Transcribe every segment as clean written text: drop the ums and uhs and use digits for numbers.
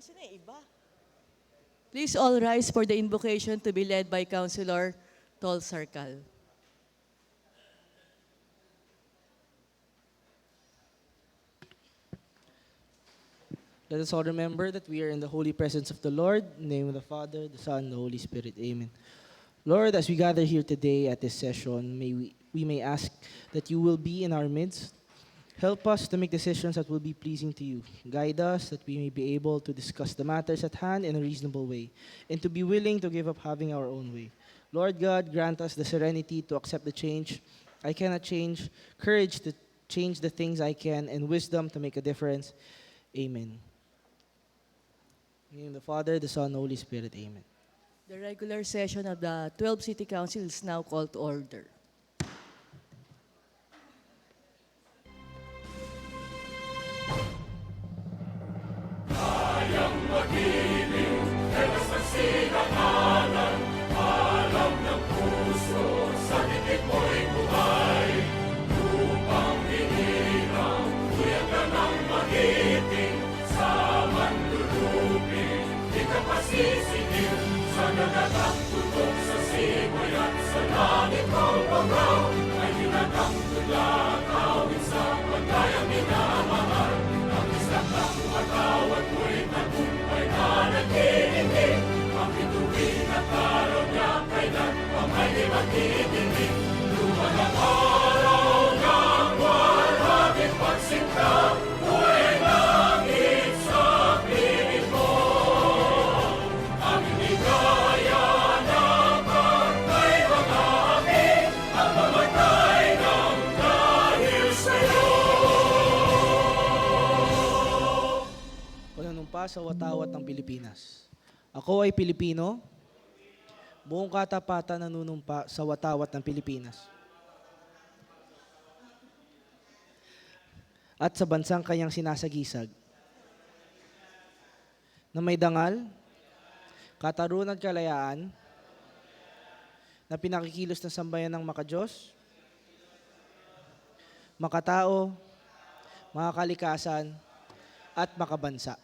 Asa na yung iba? Please all rise for the invocation to be led by Councilor Tol Sarkal. Let us all remember that we are in the holy presence of the Lord. In the name of the Father, the Son, and the Holy Spirit. Amen. Lord, as we gather here today at this session, we may ask that you will be in our midst. Help us to make decisions that will be pleasing to you. Guide us that we may be able to discuss the matters at hand in a reasonable way and to be willing to give up having our own way. Lord God, grant us the serenity to accept the change I cannot change, courage to change the things I can, and wisdom to make a difference. Amen. In the name of the Father, the Son, and the Holy Spirit. Amen. The regular session of the 12 City Council is now called to order. Pananumpa sa watawat ng Pilipinas. Ako ay Pilipino, buong katapatan nanunumpa sa watawat ng Pilipinas. At sa bansang kanyang sinasagisag, na may dangal, katarungan at kalayaan, na pinakikilos ng sambayan ng makadiyos, makatao, makakalikasan, at makabansa.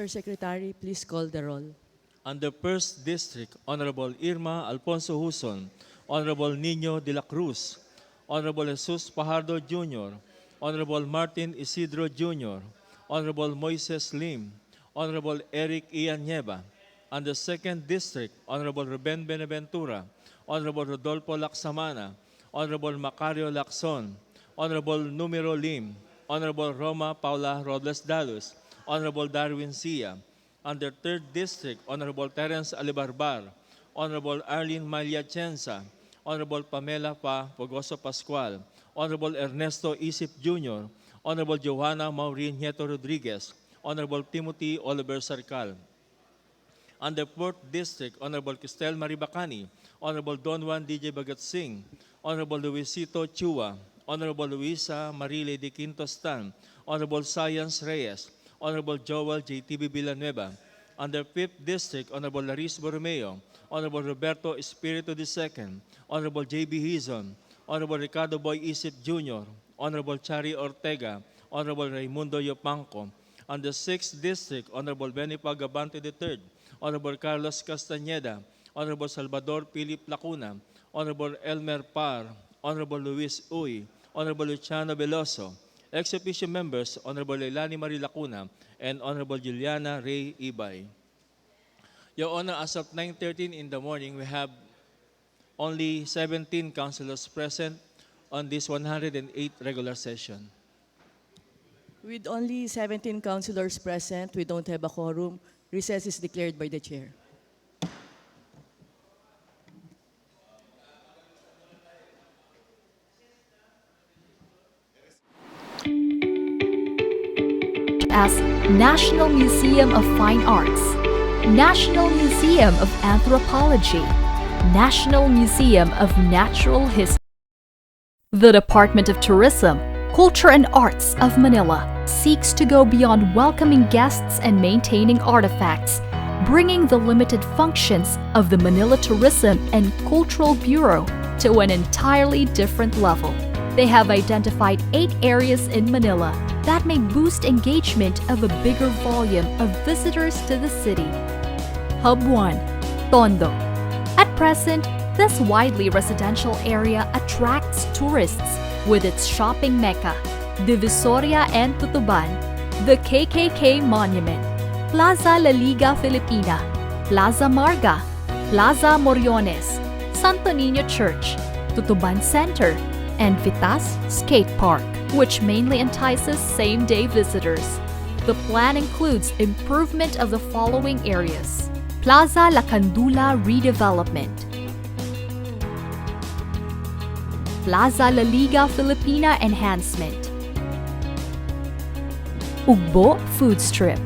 Mr. Secretary, please call the roll. Under First District, Honorable Irma Alfonso Huson, Honorable Nino de la Cruz, Honorable Jesus Fajardo Jr., Honorable Martin Isidro Jr., Honorable Moises Lim, Honorable Eric Ian Nieva. Under Second District, Honorable Ruben Benaventura, Honorable Rodolfo Laksamana, Honorable Macario Lacson, Honorable Numero Lim, Honorable Roma Paula Robles Dalus, Honorable Darwin Sia. Under 3rd District, Honorable Terence Alibarbar, Honorable Arlene Maliachenza, Honorable Pamela Pogoso Pascual, Honorable Ernesto Isip Jr., Honorable Johanna Maureen Nieto Rodriguez, Honorable Timothy Oliver Sarcal. Under 4th District, Honorable Cristel Maribacani, Honorable Don Juan DJ Bagat Singh, Honorable Luisito Chua, Honorable Luisa Marile de Quintostan, Honorable Science Reyes, Honorable Joel J.T.B. Villanueva. Under 5th District, Honorable Laris Borromeo, Honorable Roberto Espiritu II, Honorable J.B. Hizon, Honorable Ricardo Boy Isip Jr., Honorable Chari Ortega, Honorable Raimundo Yopanco. Under 6th District, Honorable Benny Pagabante III, Honorable Carlos Castañeda, Honorable Salvador Philip Lacuna, Honorable Elmer Par, Honorable Luis Uy, Honorable Luciano Veloso. Ex-officio members, Honorable Leilani Marie Lacuna, and Honorable Juliana Ray Ibay. Your Honor, as of 9:13 in the morning, we have only 17 councilors present on this 108th regular session. With only 17 councilors present, we don't have a quorum. Recess is declared by the chair. As National Museum of Fine Arts, National Museum of Anthropology, National Museum of Natural History. The Department of Tourism, Culture and Arts of Manila seeks to go beyond welcoming guests and maintaining artifacts, bringing the limited functions of the Manila Tourism and Cultural Bureau to an entirely different level. They have identified 8 areas in Manila that may boost engagement of a bigger volume of visitors to the city. Hub 1, Tondo. At present, this widely residential area attracts tourists with its shopping mecca, Divisoria and Tutuban, the KKK Monument, Plaza La Liga Filipina, Plaza Marga, Plaza Moriones, Santo Niño Church, Tutuban Center, and Vitas Skate Park, which mainly entices same-day visitors. The plan includes improvement of the following areas: Plaza La Candula redevelopment, Plaza La Liga Filipina enhancement, Ugbo Food Strip,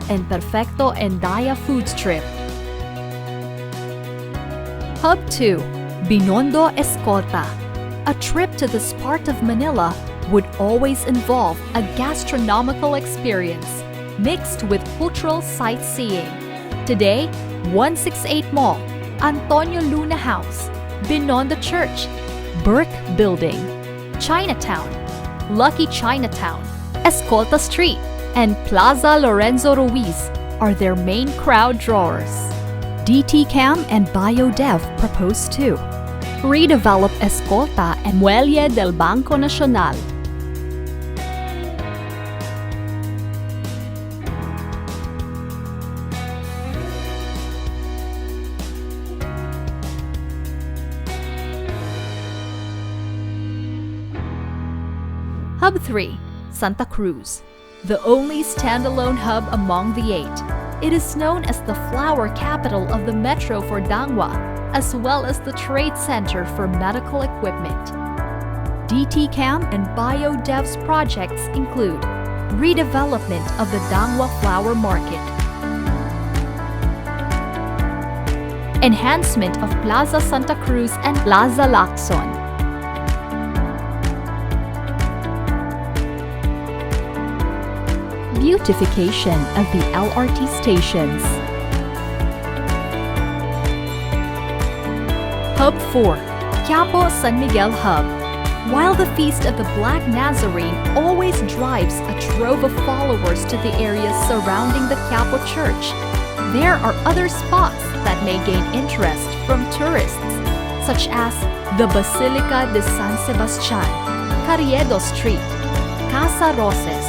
and Perfecto Endaya Food Strip. Hub 2, Binondo Escolta. A trip to this part of Manila would always involve a gastronomical experience mixed with cultural sightseeing. Today, 168 Mall, Antonio Luna House, Binondo Church, Burke Building, Chinatown, Lucky Chinatown, Escolta Street, and Plaza Lorenzo Ruiz are their main crowd drawers. DT-CAM and BioDev propose to redevelop Escolta and Muelle del Banco Nacional. Hub 3, Santa Cruz, the only standalone hub among the 8. It is known as the flower capital of the metro for Dangwa, as well as the trade center for medical equipment. DT-CAM and BioDev's projects include redevelopment of the Dangwa Flower Market, enhancement of Plaza Santa Cruz and Plaza Lacson, beautification of the LRT stations. Hub 4, Quiapo San Miguel Hub. While the Feast of the Black Nazarene always drives a trove of followers to the areas surrounding the Quiapo Church, there are other spots that may gain interest from tourists, such as the Basilica de San Sebastian, Carriedo Street, Casa Roses,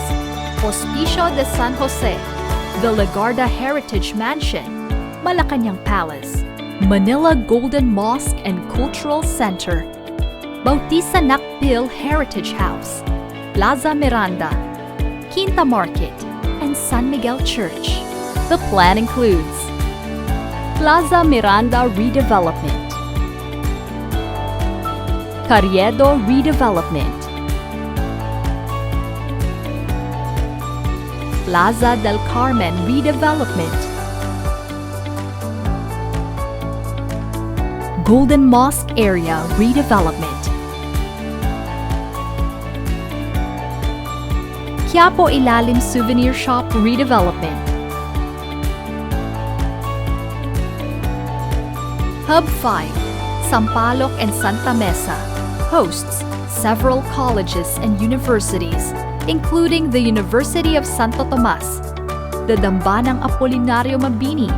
Hospicio de San Jose, the Legarda Heritage Mansion, Malacañang Palace, Manila Golden Mosque and Cultural Center, Bautista Nakpil Heritage House, Plaza Miranda, Quinta Market, and San Miguel Church. The plan includes Plaza Miranda Redevelopment, Carriedo Redevelopment, Plaza del Carmen Redevelopment, Golden Mosque Area Redevelopment, Quiapo Ilalim Souvenir Shop Redevelopment, Hub 5, Sampaloc and Santa Mesa, hosts several colleges and universities, including the University of Santo Tomas, the Dambanang Apolinario Mabini,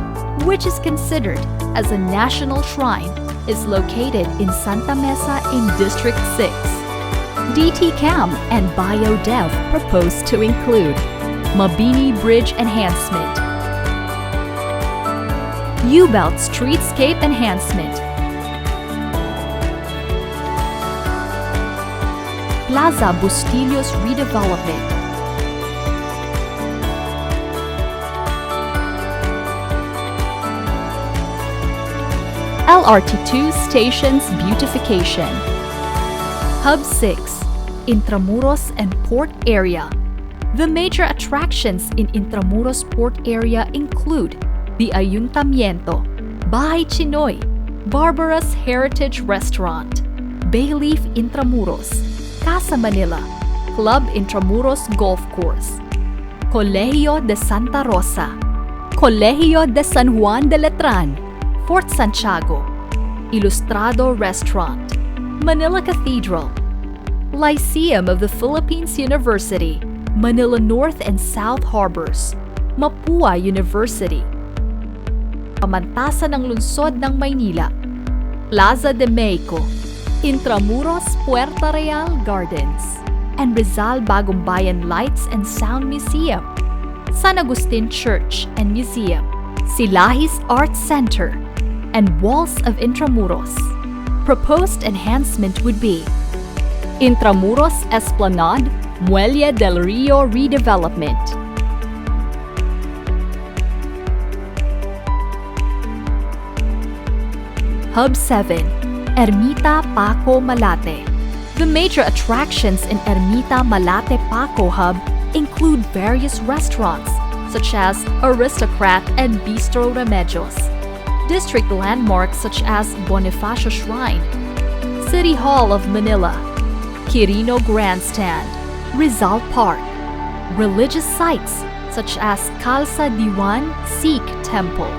which is considered as a national shrine, is located in Santa Mesa in District 6. DT Cam and BioDev propose to include Mabini Bridge Enhancement, U-Belt Streetscape Enhancement, Plaza Bustillos Redevelopment, LRT2 Stations Beautification, Hub 6, Intramuros and Port Area. The major attractions in Intramuros Port Area include the Ayuntamiento, Bahay Chinoy, Barbara's Heritage Restaurant, Bayleaf Intramuros, Casa Manila, Club Intramuros Golf Course, Colegio de Santa Rosa, Colegio de San Juan de Letran, Fort Santiago, Ilustrado Restaurant, Manila Cathedral, Lyceum of the Philippines University, Manila North and South Harbors, Mapua University, Pamantasan ng Lungsod ng Maynila, Plaza de Mexico, Intramuros Puerta Real Gardens, and Rizal Bagumbayan Lights and Sound Museum, San Agustin Church and Museum, Silahis Arts Center, and Walls of Intramuros. Proposed enhancement would be Intramuros Esplanade, Muelle del Rio Redevelopment, Hub 7, Ermita Paco Malate. The major attractions in Ermita Malate Paco Hub include various restaurants such as Aristocrat and Bistro Remedios, district landmarks such as Bonifacio Shrine, City Hall of Manila, Quirino Grandstand, Rizal Park, religious sites such as Calza Diwan Sikh Temple,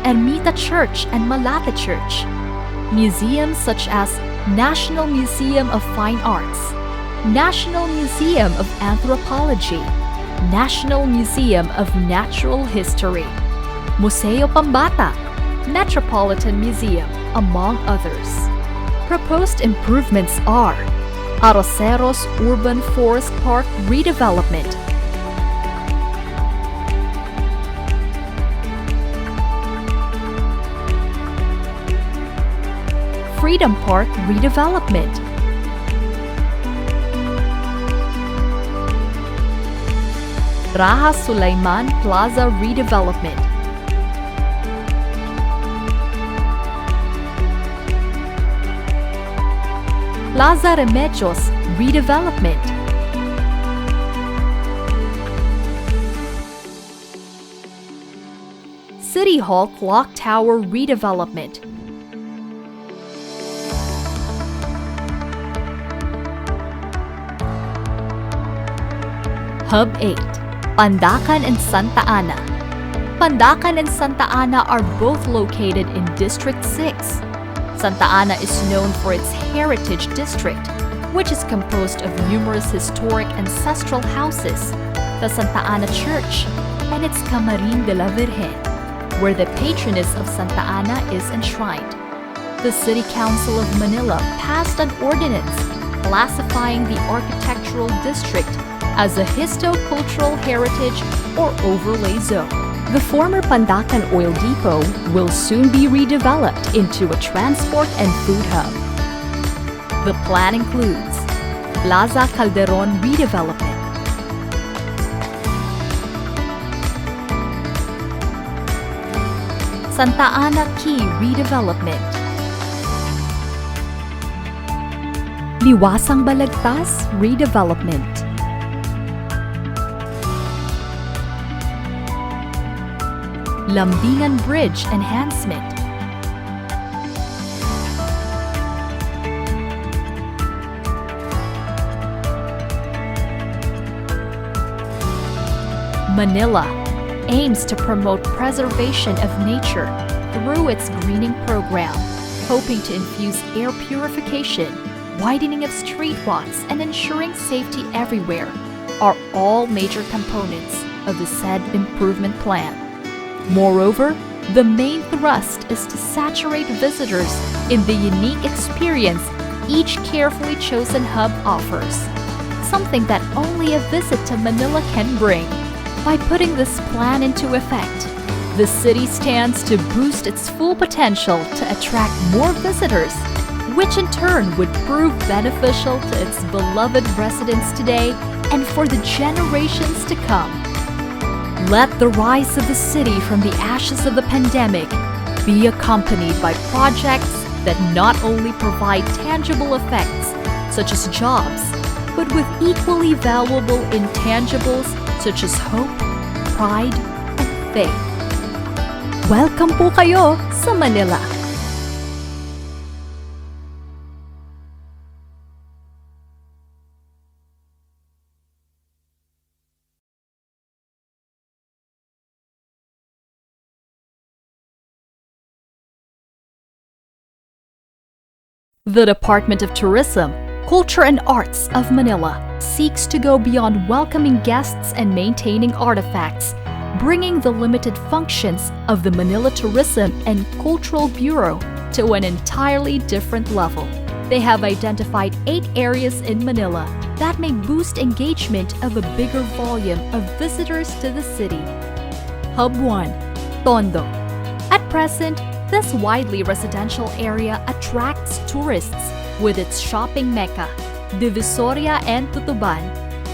Ermita Church and Malate Church, museums such as National Museum of Fine Arts, National Museum of Anthropology, National Museum of Natural History, Museo Pambata, Metropolitan Museum, among others. Proposed improvements are Arroceros Urban Forest Park Redevelopment, Freedom Park Redevelopment, Raha Sulaiman Plaza Redevelopment, Plaza Remedios Redevelopment, City Hall Clock Tower Redevelopment, Hub 8, Pandacan and Santa Ana. Pandacan and Santa Ana are both located in District 6. Santa Ana is known for its heritage district, which is composed of numerous historic ancestral houses, the Santa Ana Church, and its Camarin de la Virgen, where the patroness of Santa Ana is enshrined. The City Council of Manila passed an ordinance classifying the architectural district as a histo-cultural heritage or overlay zone. The former Pandacan Oil Depot will soon be redeveloped into a transport and food hub. The plan includes Plaza Calderon redevelopment, Santa Ana Key Redevelopment. Liwasang Balagtas Redevelopment. Lambingan Bridge Enhancement. Manila aims to promote preservation of nature through its greening program, hoping to infuse air purification, widening of streetwalks, and ensuring safety everywhere are all major components of the said improvement plan. Moreover, the main thrust is to saturate visitors in the unique experience each carefully chosen hub offers, something that only a visit to Manila can bring. By putting this plan into effect, the city stands to boost its full potential to attract more visitors, which in turn would prove beneficial to its beloved residents today and for the generations to come. Let the rise of the city from the ashes of the pandemic be accompanied by projects that not only provide tangible effects, such as jobs, but with equally valuable intangibles such as hope, pride, and faith. Welcome po kayo sa Manila! The Department of Tourism, Culture and Arts of Manila seeks to go beyond welcoming guests and maintaining artifacts, bringing the limited functions of the Manila Tourism and Cultural Bureau to an entirely different level. They have identified 8 areas in Manila that may boost engagement of a bigger volume of visitors to the city. Hub 1, Tondo. At present, this widely residential area attracts tourists with its shopping mecca, Divisoria and Tutuban,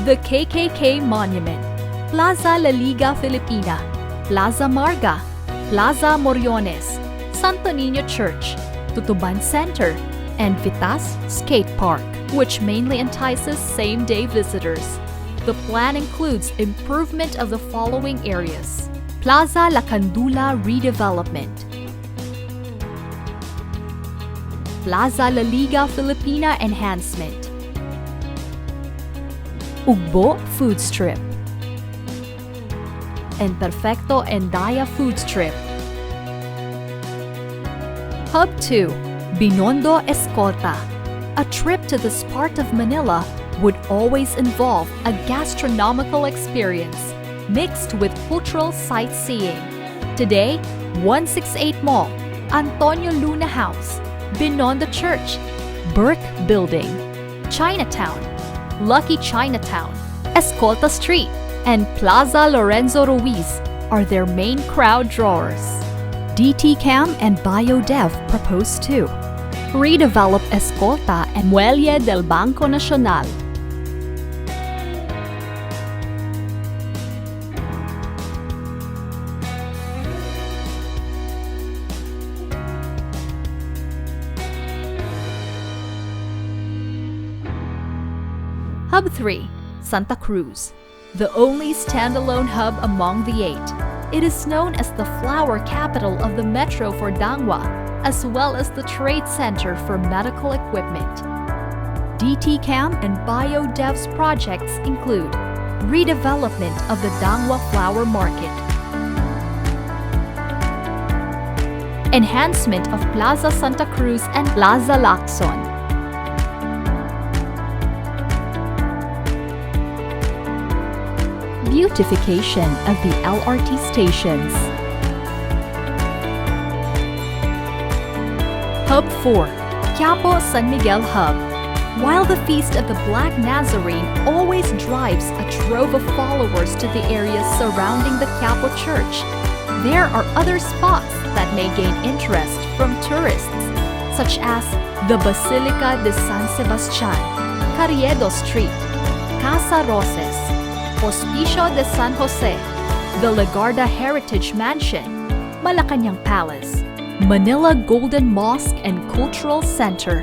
the KKK Monument, Plaza La Liga Filipina, Plaza Marga, Plaza Moriones, Santo Niño Church, Tutuban Center, and Vitas Skate Park, which mainly entices same-day visitors. The plan includes improvement of the following areas: Plaza La Candula Redevelopment, Plaza La Liga Filipina Enhancement, Ugbo Food Strip, and Perfecto Endaya Food Strip. Hub 2, Binondo Escolta. A trip to this part of Manila would always involve a gastronomical experience mixed with cultural sightseeing. Today, 168 Mall, Antonio Luna House, Binondo Church, Burke Building, Chinatown, Lucky Chinatown, Escolta Street, and Plaza Lorenzo Ruiz are their main crowd drawers. DT Cam and BioDev propose to redevelop Escolta and Muelle del Banco Nacional. Hub 3, Santa Cruz, the only standalone hub among the 8. It is known as the flower capital of the metro for Dangwa, as well as the trade center for medical equipment. DT Cam and BioDev's projects include redevelopment of the Dangwa Flower Market, enhancement of Plaza Santa Cruz and Plaza Lacson, beautification of the LRT stations. Hub 4, Quiapo San Miguel Hub. While the Feast of the Black Nazarene always drives a trove of followers to the areas surrounding the Quiapo Church, there are other spots that may gain interest from tourists, such as the Basilica de San Sebastian, Carriedo Street, Casa Roses, Hospicio de San Jose, the Legarda Heritage Mansion, Malacanang Palace, Manila Golden Mosque and Cultural Center,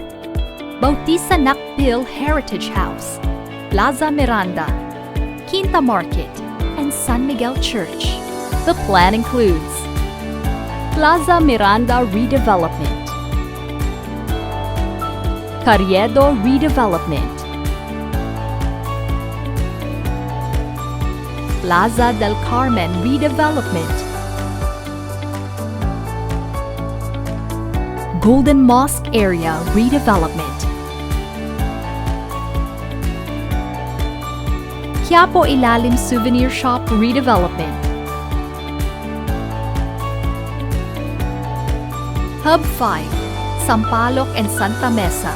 Bautista Nakpil Heritage House, Plaza Miranda, Quinta Market, and San Miguel Church. The plan includes Plaza Miranda redevelopment, Carriedo redevelopment, Plaza del Carmen redevelopment, Golden Mosque area redevelopment, Quiapo Ilalim Souvenir Shop redevelopment, Hub 5, Sampaloc and Santa Mesa,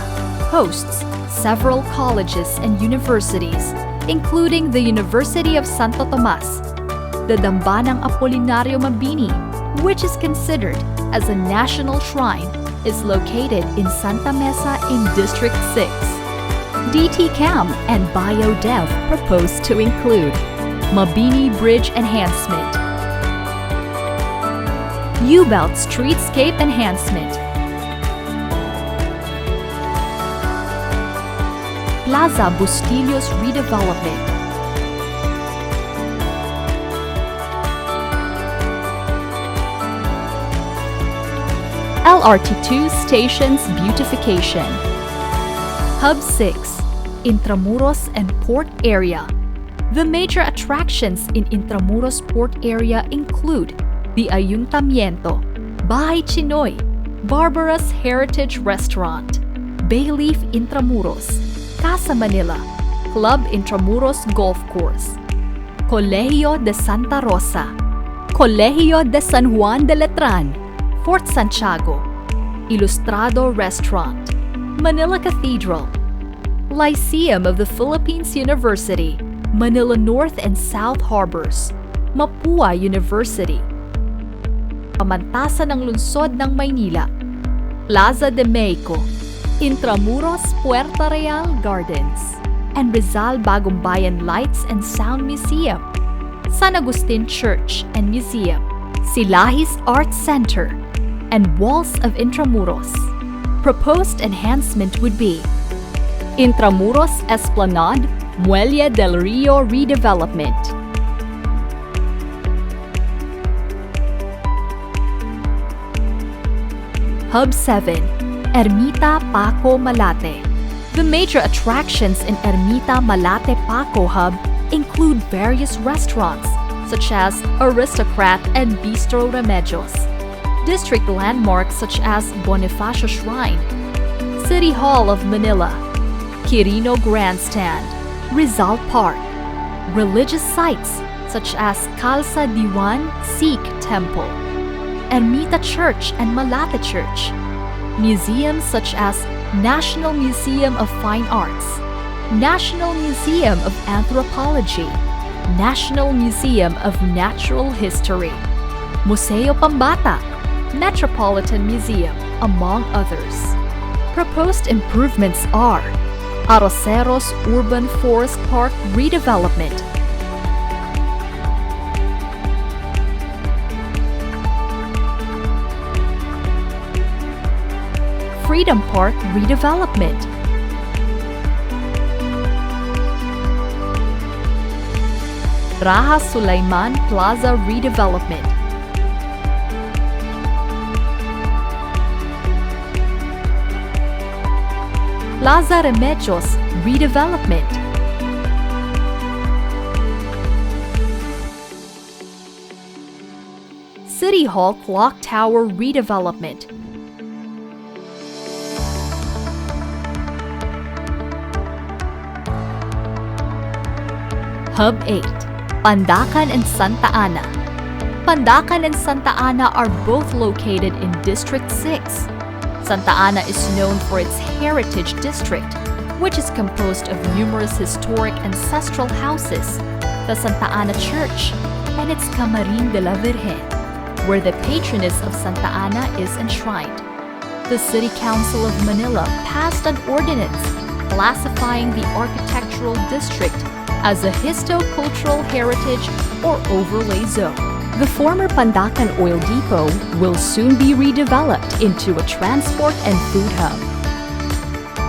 hosts several colleges and universities, including the University of Santo Tomas, the Dambanang Apolinario Mabini, which is considered as a national shrine, is located in Santa Mesa in District 6. DT Cam and BioDev proposed to include Mabini Bridge Enhancement, U-Belt Streetscape Enhancement, Plaza Bustillos Redevelopment, LRT2 Stations Beautification, Hub 6, Intramuros and Port Area. The major attractions in Intramuros Port Area include the Ayuntamiento, Bahay Chinoy, Barbara's Heritage Restaurant, Bayleaf Intramuros, Casa Manila, Club Intramuros Golf Course, Colegio de Santa Rosa, Colegio de San Juan de Letran, Fort Santiago, Ilustrado Restaurant, Manila Cathedral, Lyceum of the Philippines University, Manila North and South Harbors, Mapua University, Pamantasan ng Lungsod ng Maynila, Plaza de Mexico, Intramuros Puerta Real Gardens, and Rizal Bagumbayan Lights and Sound Museum, San Agustin Church and Museum, Silahis Arts Center, and Walls of Intramuros. Proposed enhancement would be Intramuros Esplanade, Muelle del Rio redevelopment, Hub 7, Ermita Paco Malate. The major attractions in Ermita Malate Paco Hub include various restaurants such as Aristocrat and Bistro Remedios, district landmarks such as Bonifacio Shrine, City Hall of Manila, Quirino Grandstand, Rizal Park, religious sites such as Calza Diwan Sikh Temple, Ermita Church and Malate Church, museums such as National Museum of Fine Arts, National Museum of Anthropology, National Museum of Natural History, Museo Pambata, Metropolitan Museum, among others. Proposed improvements are Arroceros Urban Forest Park redevelopment, Freedom Park redevelopment, Raha Sulaiman Plaza redevelopment, Plaza Remedios redevelopment, City Hall Clock Tower redevelopment, Hub 8, Pandacan and Santa Ana. Pandacan and Santa Ana are both located in District 6. Santa Ana is known for its heritage district, which is composed of numerous historic ancestral houses, the Santa Ana Church, and its Camarin de la Virgen, where the patroness of Santa Ana is enshrined. The City Council of Manila passed an ordinance classifying the architectural district as a histo-cultural heritage or overlay zone. The former Pandacan Oil Depot will soon be redeveloped into a transport and food hub.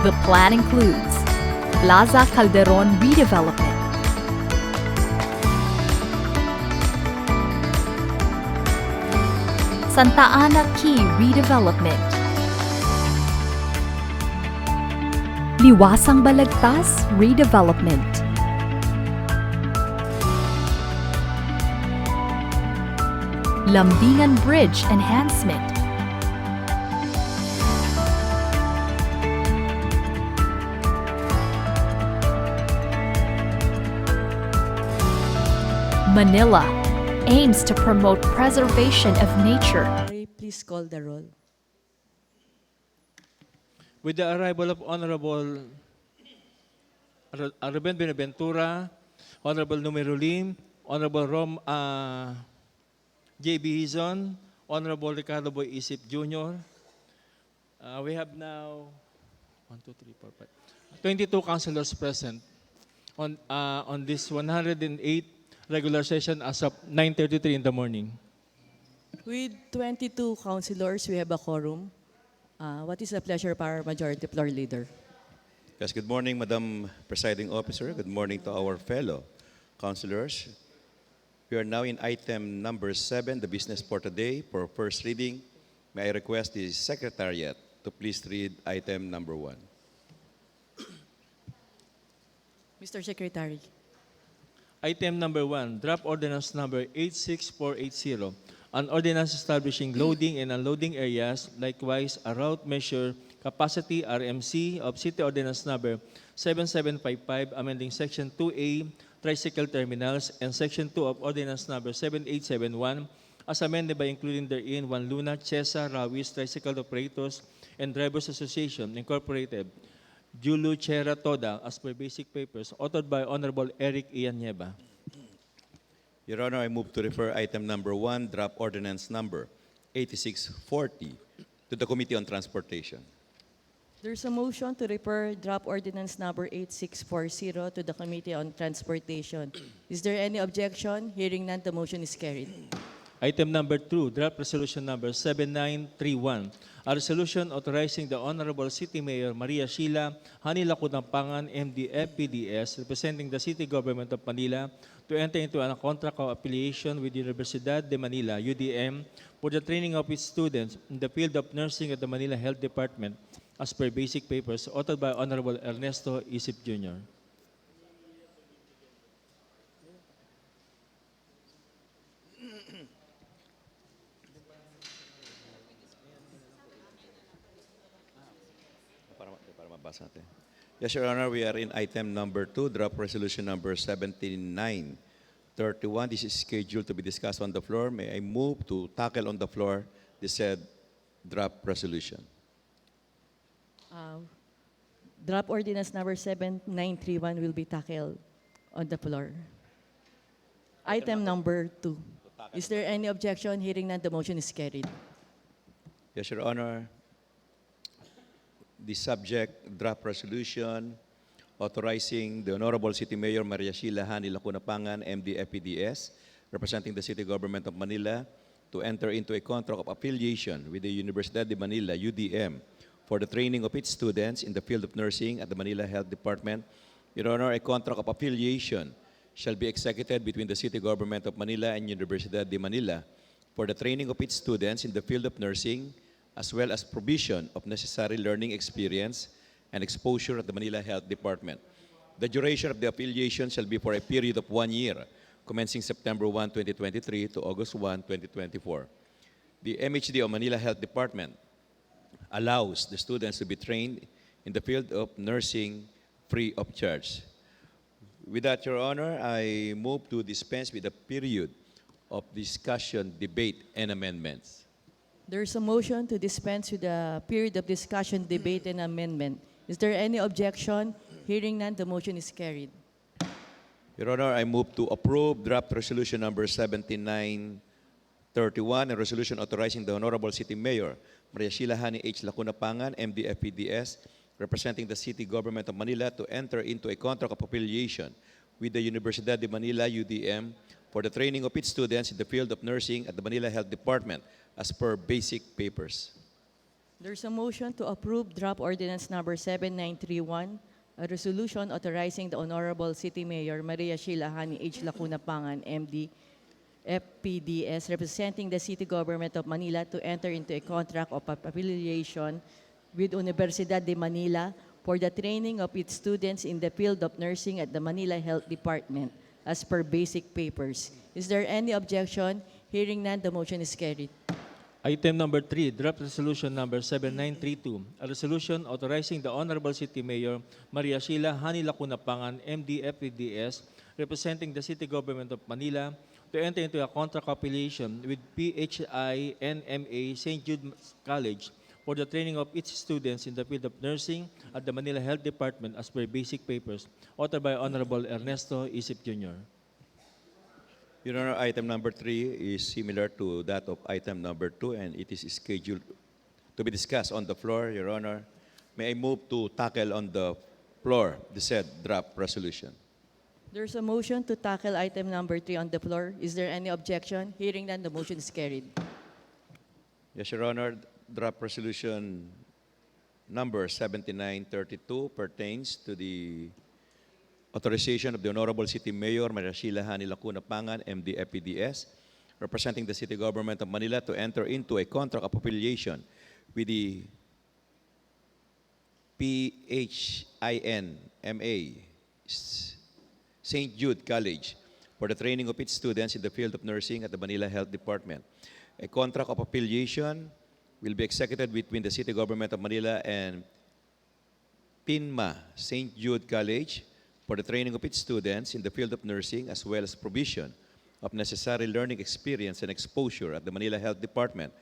The plan includes Plaza Calderon redevelopment, Santa Ana Key redevelopment, Liwasang Balagtas redevelopment, Lambingan Bridge enhancement, Manila aims to promote preservation of nature. Please call the roll. With the arrival of Honorable Ruben Benaventura, Honorable Numero Lim, Honorable J.B. Hizon, Honorable Ricardo Boy Isip Jr., we have now 22 councilors present on this 108 regular session as of 9:33 in the morning. With 22 councilors, we have a quorum. What is the pleasure of our Majority Floor Leader? Yes, good morning, Madam Presiding Officer. Good morning to our fellow councilors. We are now in item number 7, the business for today. For first reading, may I request the Secretariat to please read item number 1. Mr. Secretary. Item number 1, draft ordinance number 86480, an ordinance establishing loading and unloading areas, likewise a route measure capacity RMC of City Ordinance number 7755, amending Section 2A, tricycle terminals, and Section 2 of Ordinance number 7871, as amended by including therein One Luna, Chesa, Rawis, Tricycle Operators, and Drivers Association, Incorporated, Julu Chera Toda, as per basic papers, authored by Honorable Eric Ian Nieva. Your Honor, I move to refer item number 1, draft ordinance number 8640, to the Committee on Transportation. There's a motion to refer draft ordinance number 8640 to the Committee on Transportation. Is there any objection? Hearing none, the motion is carried. Item number 2, draft resolution number 7931, a resolution authorizing the Honorable City Mayor Maria Sheila Hani Lacunampangan, MD, FPDS, representing the City Government of Manila, to enter into a contract of affiliation with Universidad de Manila, UDM, for the training of its students in the field of nursing at the Manila Health Department, as per basic papers, authored by Honorable Ernesto Isip Jr. Para mabasa natin. Yes, Your Honor, we are in item number 2, draft resolution number 7931. This is scheduled to be discussed on the floor. May I move to tackle on the floor the said draft resolution? Draft ordinance number 7931 will be tackled on the floor. Item number 2. Is there any objection? Hearing none, the motion is carried. Yes, Your Honor. The subject draft resolution authorizing the Honorable City Mayor Maria Sheila Hani Lacunampangan, MD, FPDS, representing the City Government of Manila, to enter into a contract of affiliation with the Universidad de Manila, UDM, for the training of its students in the field of nursing at the Manila Health Department. Your Honor, a contract of affiliation shall be executed between the City Government of Manila and Universidad de Manila for the training of its students in the field of nursing, as well as provision of necessary learning experience and exposure at the Manila Health Department. The duration of the affiliation shall be for a period of 1 year, commencing September 1, 2023 to August 1, 2024. The MHD of Manila Health Department allows the students to be trained in the field of nursing free of charge. With that, Your Honor, I move to dispense with the period of discussion, debate, and amendments. There's a motion to dispense with the period of discussion, debate, and amendment. Is there any objection? Hearing none, the motion is carried. Your Honor, I move to approve draft resolution number 7931, a resolution authorizing the Honorable City Mayor Maria Sheila Hani H. Lacunampangan, MD, FPDS, representing the City Government of Manila, to enter into a contract of affiliation with the Universidad de Manila, UDM, for the training of its students in the field of nursing at the Manila Health Department as per basic papers. There's a motion to approve draft ordinance number 7931, a resolution authorizing the Honorable City Mayor Maria Sheila Hani H. Lacuna Pangan, MD, FPDS, representing the City Government of Manila to enter into a contract of affiliation with Universidad de Manila for the training of its students in the field of nursing at the Manila Health Department as per basic papers. Is there any objection? Hearing none, the motion is carried. Item number 3, draft resolution number 7932, a resolution authorizing the Honorable City Mayor Maria Sheila Hani Lacuna Pangan, MD, FPDS, representing the City Government of Manila to enter into a contract affiliation with PHINMA St. Jude College for the training of its students in the field of nursing at the Manila Health Department as per basic papers, authored by Honorable Ernesto Isip Jr. Your Honor, item number 3 is similar to that of item number 2, and it is scheduled to be discussed on the floor. Your Honor, may I move to tackle on the floor the said draft resolution? There's a motion to tackle item number 3 on the floor. Is there any objection? Hearing none, the motion is carried. Yes, Your Honor, draft resolution number 7932 pertains to the authorization of the Honorable City Mayor Maria Sheila Hani Lacuna Pangan, MD, FPDS, representing the City Government of Manila to enter into a contract of affiliation with the PHINMA St. Jude College for the training of its students in the field of nursing at the Manila Health Department. A contract of affiliation will be executed between the City Government of Manila and PINMA St. Jude College for the training of its students in the field of nursing, as well as provision of necessary learning experience and exposure at the Manila Health Department.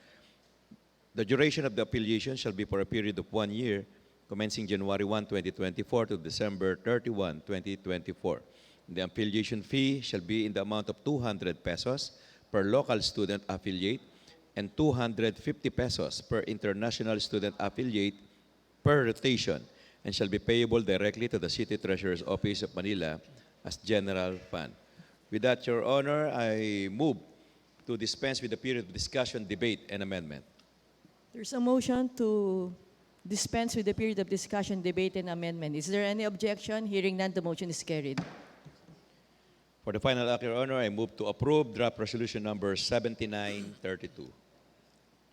The duration of the affiliation shall be for a period of 1 year, commencing January 1, 2024 to December 31, 2024. The affiliation fee shall be in the amount of 200 pesos per local student affiliate and 250 pesos per international student affiliate per rotation, and shall be payable directly to the City Treasurer's Office of Manila as general fund. With that, Your Honor, I move to dispense with the period of discussion, debate, and amendment. There's a motion to dispense with the period of discussion, debate, and amendment. Is there any objection? Hearing none, the motion is carried. For the final act, Your Honor, I move to approve draft resolution number 7932.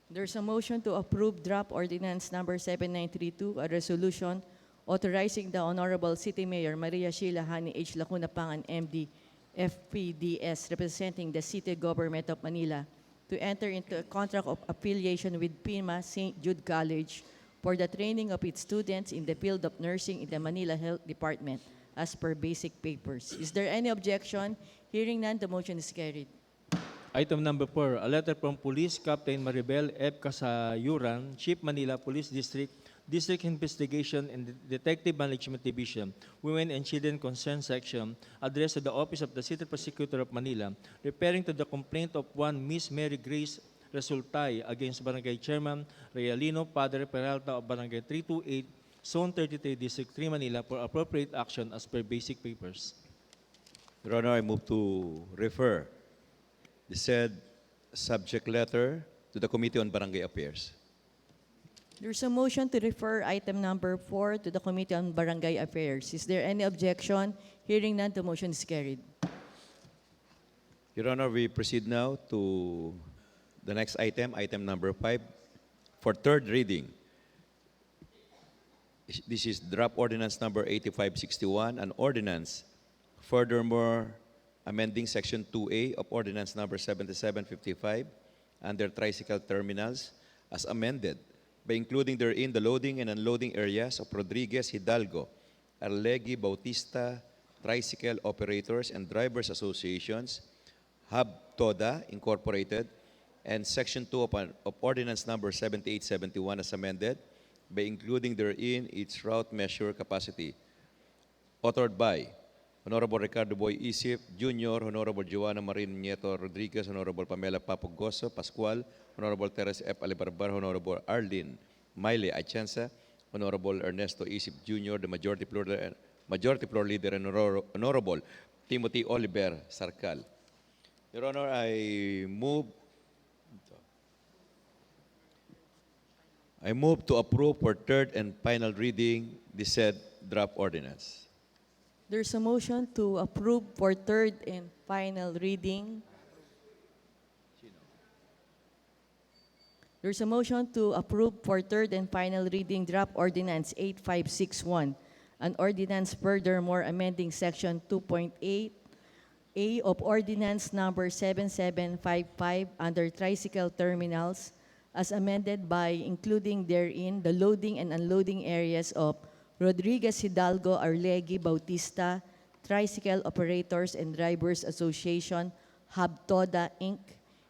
There's a motion to approve draft ordinance number 7932, a resolution authorizing the Honorable City Mayor Maria Sheila Hani H. Lacuna Pangan, MD, FPDS, representing the City Government of Manila, to enter into a contract of affiliation with PINMA St. Jude College for the training of its students in the field of nursing in the Manila Health Department as per basic papers. Is there any objection? Hearing none, the motion is carried. Item number 4, a letter from Police Captain Maribel F. Casayuran, Chief Manila Police District, District Investigation and Detective Management Division, Women and Children Concern Section, addressed to the Office of the City Prosecutor of Manila, referring to the complaint of one Miss Mary Grace Resultay against Barangay Chairman Realino Padre Peralta of Barangay 328, Zone 33, District 3, Manila, for appropriate action as per basic papers. Your Honor, I move to refer the said subject letter to the Committee on Barangay Affairs. There's a motion to refer item number 4 to the Committee on Barangay Affairs. Is there any objection? Hearing none, the motion is carried. Your Honor, we proceed now to the next item, item number 5, for third reading. This is draft ordinance number 8561, an ordinance furthermore amending section 2A of ordinance number 7755 under tricycle terminals as amended by including therein the loading and unloading areas of Rodriguez Hidalgo, Arlegui Bautista, Tricycle Operators and Drivers Associations, Hub Toda Incorporated, and section 2 of ordinance number 7871 as amended by including therein its route measure capacity. Authored by Honorable Ricardo Boy Isip Jr., Honorable Joanna Marin Nieto Rodriguez, Honorable Pamela Papugoso Pascual, Honorable Teres F. Alibarbar, Honorable Arlene Maile Atienza, Honorable Ernesto Isip Jr., the Majority Floor Leader, and Honorable Timothy Oliver Sarcal. Your Honor, I move to approve for third and final reading the said draft ordinance. There's a motion to approve for third and final reading. There's a motion to approve for third and final reading draft ordinance 8561, an ordinance furthermore amending section 2.8A of ordinance number 7755 under tricycle terminals as amended by including therein the loading and unloading areas of Rodriguez Hidalgo Arlegui Bautista Tricycle Operators and Drivers Association, Habtoda, Inc.,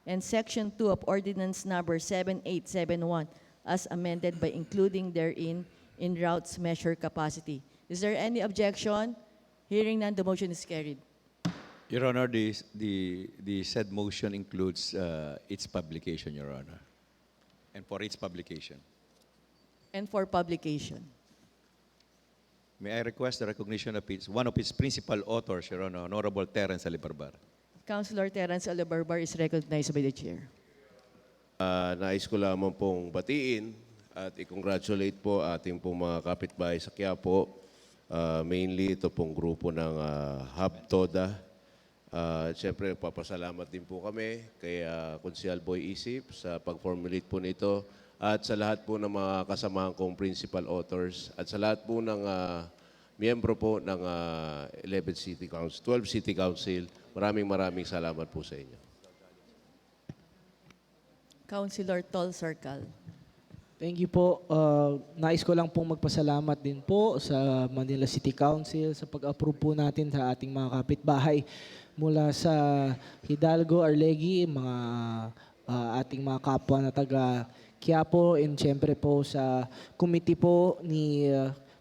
and Section 2 of Ordinance Number 7871 as amended by including therein in routes measure capacity. Is there any objection? Hearing none, the motion is carried. Your Honor, the said motion includes its publication, Your Honor, and for its publication. And for publication. May I request the recognition of one of its principal authors, Your Honor, Honorable Terence Alibarbar. Councilor Terence Alibarbar is recognized by the Chair. Nais ko lamang pong batiin at i-congratulate po ating pong mga kapitbahay sa Quiapo. Mainly ito pong grupo ng Habtoda. Siyempre, papasalamat din po kami kay Konsehal Boy Isip sa pag-formulate po nito at sa lahat po ng mga kasamahan kong principal authors at sa lahat po ng miyembro po ng 12 City Council. Maraming salamat po sa inyo. Councilor Tol Sarcal. Thank you po. Nais ko lang pong magpasalamat din po sa Manila City Council sa pag-approve po natin sa ating mga kapitbahay mula sa Hidalgo, Arlegui, mga ating mga kapwa na taga Quiapo, and siyempre po sa committee po ni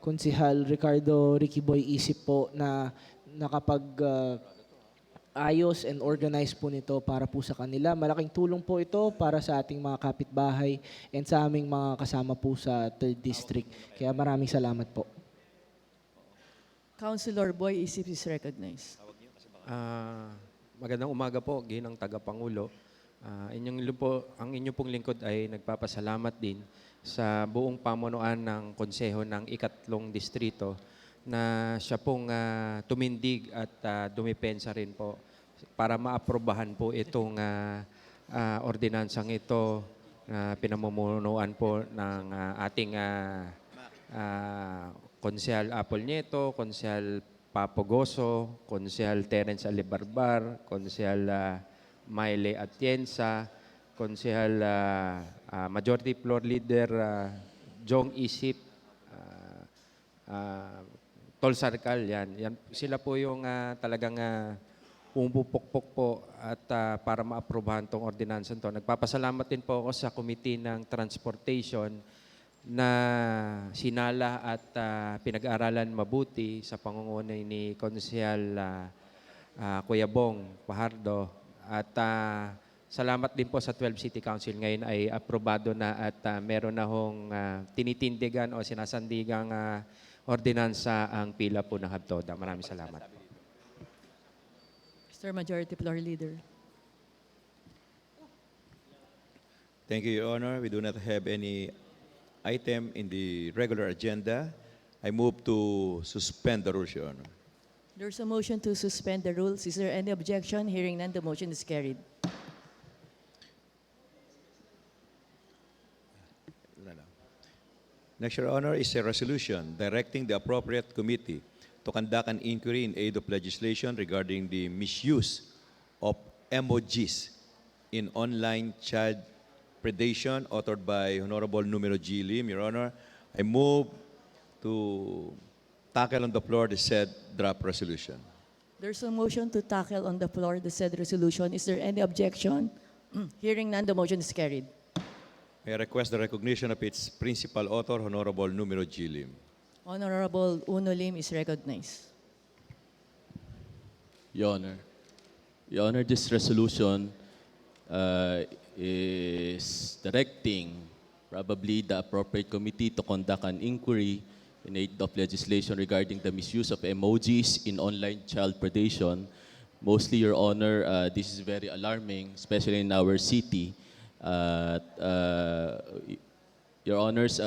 Konsehal Ricardo Ricky Boy Isip po na nakapag ayos and organize po nito para po sa kanila. Malaking tulong po ito para sa ating mga kapitbahay and sa aming mga kasama po sa 3rd District. Kaya maraming salamat po. Councilor Boy Isip is recognized. Magandang umaga po, ginang tagapangulo. Ang inyo pong lingkod ay nagpapasalamat din sa buong pamunuan ng konseho ng 3 distrito na siya pong tumindig at dumipensa rin po para maaprobahan po itong ordinansang ito na pinamumunuan po ng ating Konsehal Apol Nieto, Konsehal Papo Goso, Konsehal Terence Alibarbar, Konsehal Mayle Atienza, Konsehal Majority Floor Leader Jong Isip, Tol Sarcal, yan. Sila po yung talagang pumupukpok po at para maaprubahan tong ordinansa to. Nagpapasalamat din po ako sa Committee ng Transportation na sinala at pinag-aralan mabuti sa pangunguna ni Konsehal Kuya Bong Pajardo. At salamat din po sa 12 City Council. Ngayon ay aprobado na at meron na hong tinitindigan o sinasandigang ordinansa ang pila po ng Habtoda. Maraming salamat. Mr. Majority Floor Leader. Thank you, Your Honor. We do not have any item in the regular agenda. I move to suspend the rules, Your Honor. There's a motion to suspend the rules. Is there any objection? Hearing none, the motion is carried. Next, Your Honor, is a resolution directing the appropriate committee to conduct an inquiry in aid of legislation regarding the misuse of emojis in online child predation, authored by Honorable Numero G. Lim. Your Honor, I move to tackle on the floor the said draft resolution. There's a motion to tackle on the floor the said resolution. Is there any objection? Hearing none, the motion is carried. May I request the recognition of its principal author, Honorable Numero G. Lim. Honorable Uno Lim is recognized. Your Honor, this resolution is directing probably the appropriate committee to conduct an inquiry in aid of legislation regarding the misuse of emojis in online child predation Mostly, Your Honor, this is very alarming, especially in our city. Your Honors,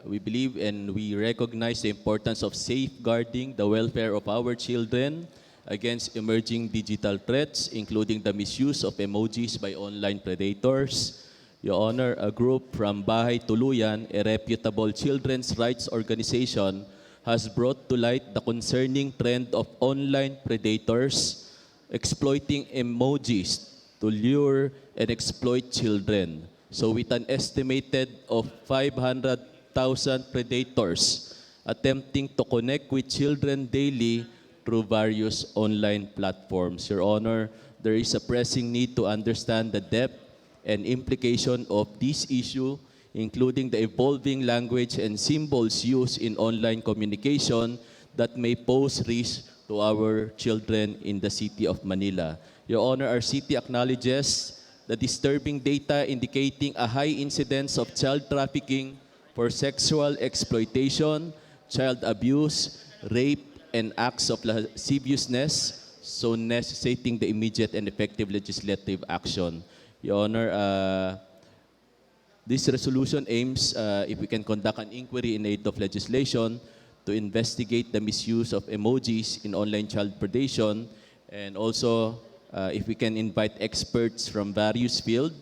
we believe and we recognize the importance of safeguarding the welfare of our children against emerging digital threats, including the misuse of emojis by online predators. Your Honor, a group from Bahay Tuluyan, a reputable children's rights organization, has brought to light the concerning trend of online predators exploiting emojis to lure and exploit children. So with an estimated of 500,000 predators attempting to connect with children daily through various online platforms. Your Honor, there is a pressing need to understand the depth and implication of this issue, including the evolving language and symbols used in online communication that may pose risk to our children in the city of Manila. Your Honor, our city acknowledges the disturbing data indicating a high incidence of child trafficking for sexual exploitation, child abuse, rape, and acts of lasciviousness, so necessitating the immediate and effective legislative action. Your Honor, this resolution aims, if we can conduct an inquiry in aid of legislation, to investigate the misuse of emojis in online child predation, and also if we can invite experts from various fields,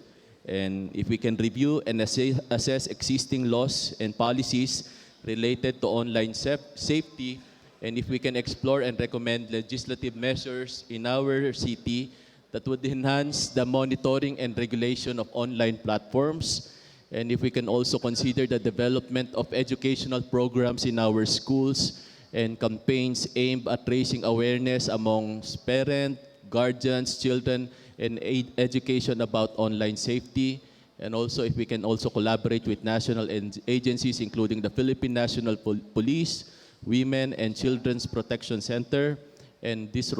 and if we can review and assess existing laws and policies related to online safety, and if we can explore and recommend legislative measures in our city that would enhance the monitoring and regulation of online platforms, and if we can also consider the development of educational programs in our schools and campaigns aimed at raising awareness among parents, guardians, children, and education about online safety, and also if we can also collaborate with national agencies including the Philippine National Police, Women and Children's Protection Center, and this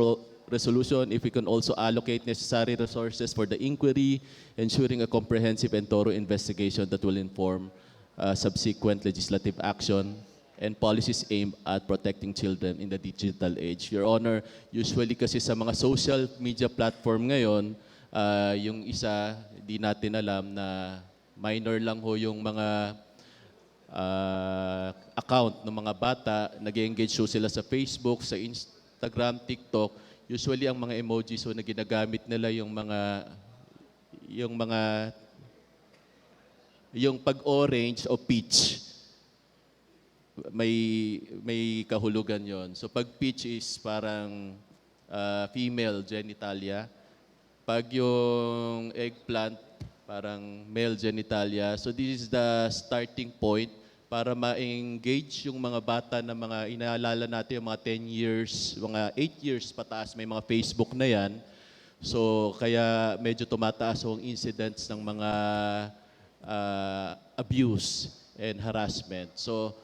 resolution, if we can also allocate necessary resources for the inquiry, ensuring a comprehensive and thorough investigation that will inform subsequent legislative action and policies aimed at protecting children in the digital age. Your Honor, usually kasi sa mga social media platform ngayon, yung isa, di natin alam na minor lang ho yung mga account ng mga bata, nag-engage ho sila sa Facebook, sa Instagram, TikTok. Usually ang mga emojis so na ginagamit nila yung pag-orange o peach. May kahulugan yon. So pag peach is parang female genitalia. Pag yung eggplant, parang male genitalia. So this is the starting point para ma-engage yung mga bata na mga inaalala natin, yung mga 10 years, mga 8 years pataas, may mga Facebook na yan. So kaya medyo tumataas yung incidents ng mga abuse and harassment. So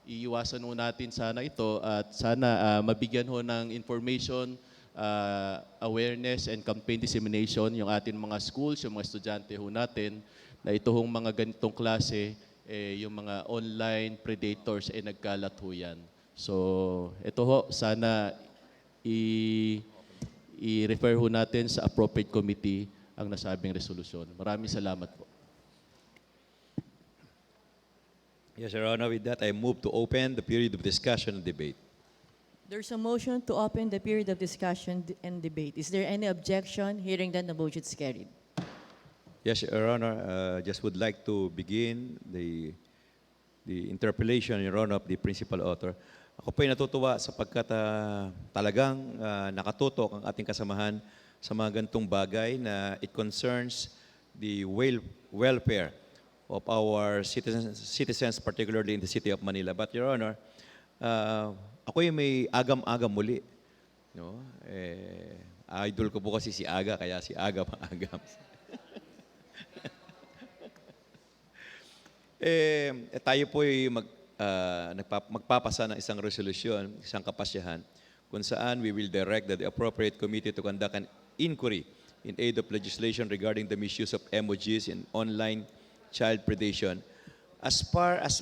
iiwasan ho natin sana ito at sana mabigyan ho ng information, awareness and campaign dissemination yung ating mga schools, yung mga estudyante ho natin na ito hong mga ganitong klase, yung mga online predators ay nagkalat ho yan. So ito ho, sana i-refer ho natin sa appropriate committee ang nasabing resolusyon. Maraming salamat po. Yes, Your Honor, with that, I move to open the period of discussion and debate. There's a motion to open the period of discussion and debate. Is there any objection? Hearing that, the motion is carried. Yes, Your Honor, just would like to begin the interpellation, Your Honor, of the principal author. Ako po'y natutuwa sapagkat talagang nakatutok ang ating kasamahan sa mga ganitong bagay na it concerns the welfare of our citizens, particularly in the city of Manila. But Your Honor, ako'y may agam-agam muli. No? Idol ko po kasi si Aga, kaya si Agam-agam. Tayo po'y magpapasa ng isang resolusyon, isang kapasyahan, kung saan we will direct the appropriate committee to conduct an inquiry in aid of legislation regarding the misuse of emojis in online child predation. As far as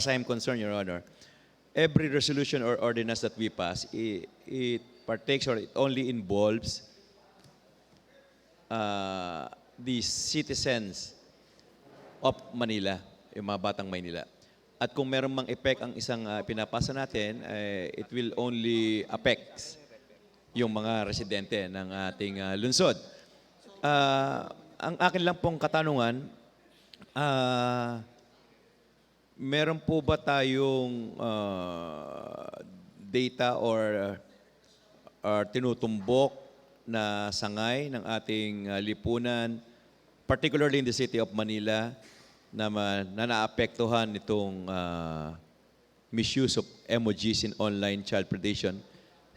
I'm concerned, Your Honor, every resolution or ordinance that we pass, it partakes or it only involves the citizens of Manila, yung mga batang Maynila. At kung meron mang effect ang isang pinapasa natin, it will only affect yung mga residente ng ating lungsod. Ang akin lang pong katanungan, meron po ba tayong data or tinutumbok na sangay ng ating lipunan, particularly in the city of Manila, na naapektuhan nitong misuse of emojis in online child predation?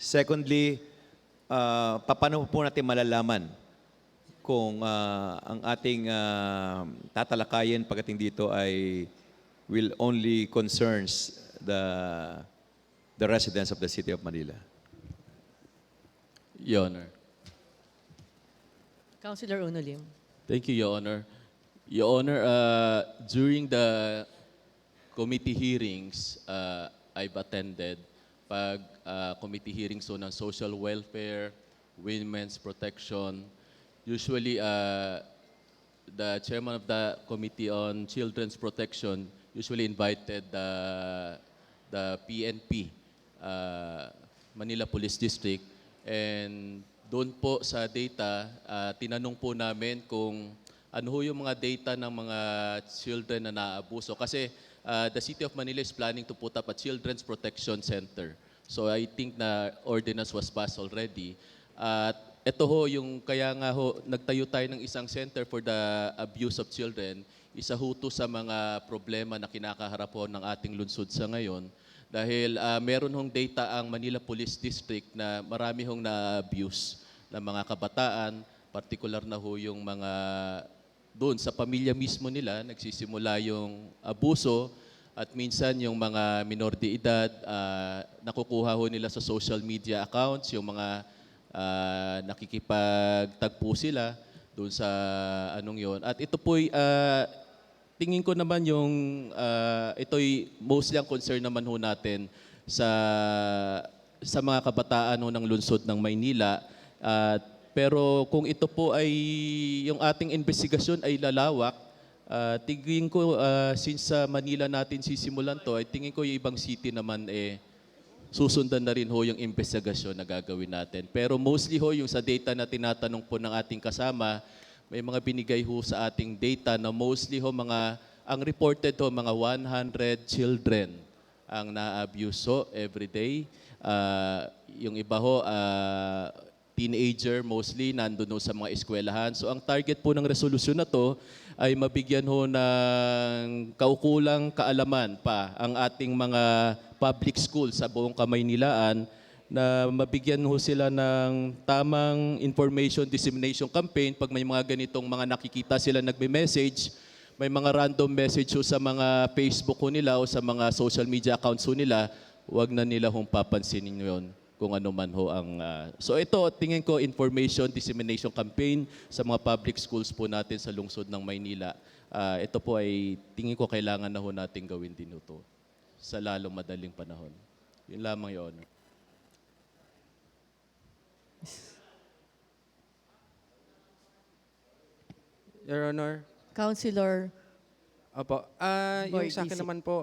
Secondly, paano po natin malalaman kung ang ating tatalakayin pagdating dito ay will only concerns the residents of the city of Manila? Your Honor. Councilor Unolim. Thank you, Your Honor. Your Honor, during the committee hearings I've attended, pag committee hearings so ng social welfare, women's protection, usually the chairman of the Committee on Children's Protection usually invited the PNP, Manila Police District, and doon po sa data, tinanong po namin kung ano ho yung mga data ng mga children na naabuso. Kasi the City of Manila is planning to put up a Children's Protection Center. So I think na ordinance was passed already. At ito ho, yung kaya nga ho, nagtayo tayo ng isang center for the abuse of children, isa ho to sa mga problema na kinakaharap ho ng ating lungsod sa ngayon. Dahil meron hong data ang Manila Police District na marami hong na-abuse ng mga kabataan, particular na ho yung mga doon sa pamilya mismo nila, nagsisimula yung abuso at minsan yung mga minor de edad, nakukuha ho nila sa social media accounts, yung mga nakikipagtagpo sila doon sa anong yon. At ito po'y tingin ko naman yung ito'y mostly ang concern naman ho natin sa mga kabataan ho ng lungsod ng Maynila. Pero kung ito po ay yung ating investigasyon ay lalawak, tingin ko since sa Manila natin sisimulan to, ay tingin ko yung ibang city naman susundan na rin ho yung investigasyon na gagawin natin. Pero mostly ho yung sa data na tinatanong po ng ating kasama, may mga binigay ho sa ating data na mostly ho ang reported ho mga 100 children ang na-abuse ho every day. Yung iba ho, teenager mostly, nandun ho sa mga eskwelahan. So ang target po ng resolusyon na to ay mabigyan ho ng kaukulang kaalaman pa ang ating mga public schools sa buong Kamaynilaan, na mabigyan ho sila ng tamang information dissemination campaign pag may mga ganitong mga nakikita sila nagme-message, may mga random message ho sa mga Facebook ho nila o sa mga social media accounts ho nila, wag na nila hong papansinin yon kung ano man ho ang... So ito, tingin ko, information dissemination campaign sa mga public schools po natin sa lungsod ng Maynila. Ito po ay tingin ko kailangan na ho natin gawin din ito sa lalong madaling panahon. Yun lamang, Your Honor. Your Honor. Councilor Opo. Boy Yung sa akin DC. naman po,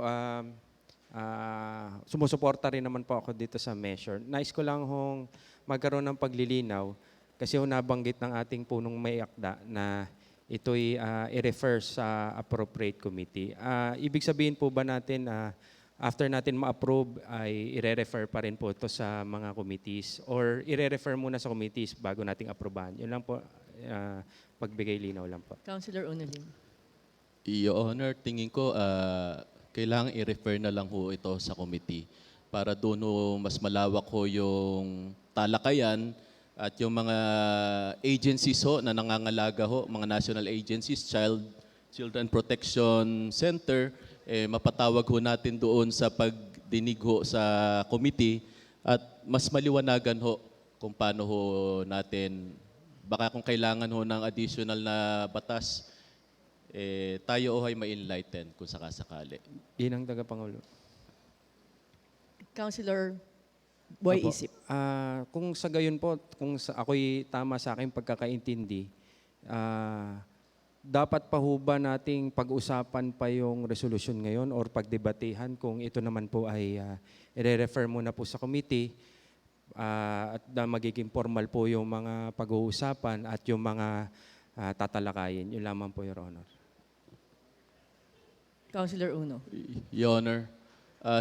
sumusuporta rin naman po ako dito sa measure. Nais ko lang hong magkaroon ng paglilinaw kasi ho nabanggit ng ating punong may akda na ito'y i-refer sa appropriate committee. Ibig sabihin po ba natin after natin ma-approve ay i-refer pa rin po ito sa mga committees or i-refer muna sa committees bago nating aprobahan? Yun lang po, pagbigay linaw lang po. Councilor Unolim. Your Honor, tingin ko kailangan i-refer na lang ho ito sa committee para doon ho mas malawak ho yung talakayan at yung mga agencies ho na nangangalaga ho, mga national agencies, Children Protection Center, mapatawag ho natin doon sa pagdinig ho sa committee at mas maliwanagan ho kung paano ho natin, baka kung kailangan ho ng additional na batas, tayo ho ay ma-enlighten kung sakasakali. Yun ang tagapangulo. Councilor Boy Opo. Isip. Kung sa gayon po, kung ako'y tama sa aking pagkakaintindi, dapat pa ho ba nating pag-usapan pa yung resolution ngayon or pagdebatehan kung ito naman po ay i-refer muna po sa committee at na magiging formal po yung mga pag-uusapan at yung mga tatalakayin. Yun lamang po, Your Honor. Councilor Uno. Your Honor,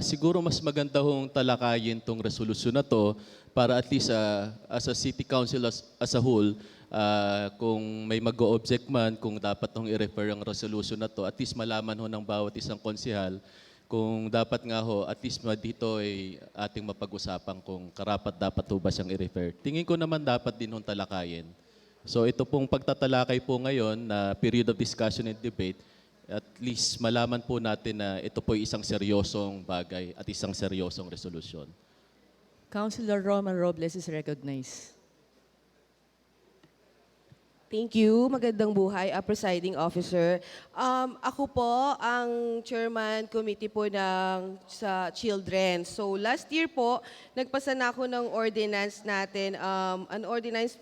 siguro mas maganda hong talakayin tong resolusyon na to para at least as a city council as a whole, kung may mag-o-object man, kung dapat nung i-refer ang resolution na to, at least malaman ho ng bawat isang konsehal kung dapat nga ho, at least dito ay ating mapag-usapan kung karapat dapat ho ba siyang i-refer. Tingin ko naman dapat din hong talakayin. So ito pong pagtatalakay po ngayon na period of discussion and debate, at least malaman po natin na ito po isang seryosong bagay at isang seryosong resolusyon. Councilor Roma Robles is recognized. Thank you. Magandang buhay, Presiding Officer. Ako po ang Chairman Committee po sa Children. So last year po, nagpasa na ako ng ordinance natin, an ordinance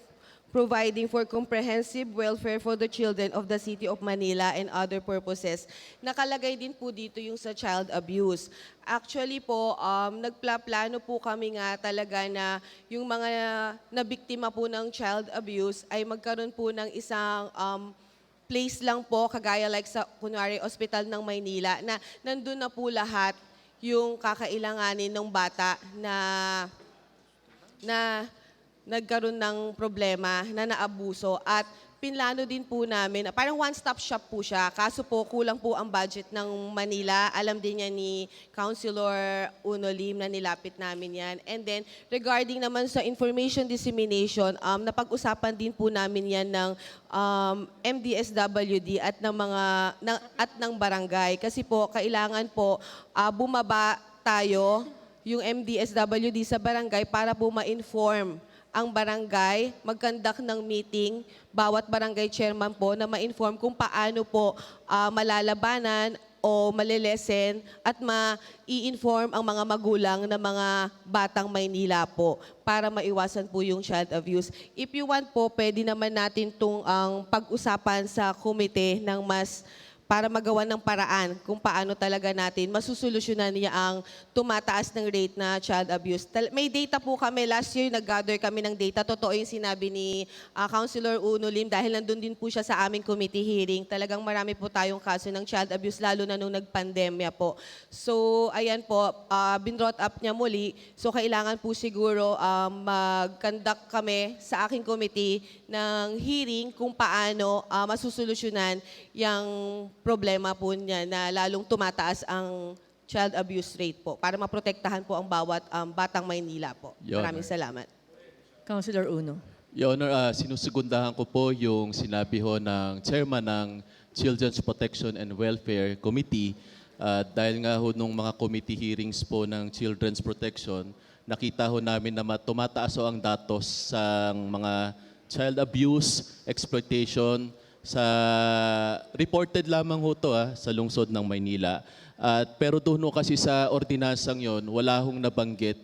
providing for comprehensive welfare for the children of the City of Manila and other purposes. Nakalagay din po dito yung sa child abuse. Actually po, nagplano po kami nga talaga na yung mga nabiktima po ng child abuse ay magkaroon po ng isang place lang po, kagaya like sa, kunwari, Hospital ng Maynila, na nandun na po lahat yung kakailanganin ng bata na nagkaroon ng problema, na naabuso. At pinlano din po namin, parang one-stop shop po siya. Kaso po, kulang po ang budget ng Manila. Alam din niya ni Councilor Uno Lim na nilapit namin yan. And then, regarding naman sa information dissemination, napag-usapan din po namin yan ng MDSWD at ng barangay. Kasi po, kailangan po bumaba tayo yung MDSWD sa barangay para po ma-inform ang barangay, mag-conduct ng meeting, bawat barangay chairman po na ma-inform kung paano po malalabanan o malilesen at ma-i-inform ang mga magulang ng mga batang Maynila po para maiwasan po yung child abuse. If you want po, pwede naman natin itong pag-usapan sa komite ng para magawa ng paraan kung paano talaga natin masusolusyonan niya ang tumataas ng rate na child abuse. May data po kami, last year nag-gather kami ng data. Totoo yung sinabi ni Councilor Uno Lim dahil nandun din po siya sa aming committee hearing. Talagang marami po tayong kaso ng child abuse lalo na nung nag-pandemya po. So ayan po, binrot up niya muli. So kailangan po siguro mag-conduct kami sa aking committee ng hearing kung paano masusolusyonan yung problema po niya na lalong tumataas ang child abuse rate po para maprotektahan po ang bawat batang Maynila po. Your Maraming salamat. Councilor Uno. Your Honor, sinusugundahan ko po yung sinabi ho ng chairman ng Children's Protection and Welfare Committee. Dahil nga ho nung mga committee hearings po ng Children's Protection, nakita ho namin na tumataas ho ang datos sa mga child abuse, exploitation, sa reported lamang ho to sa lungsod ng Maynila. Pero doon ho kasi sa ordinansang yon, wala hong nabanggit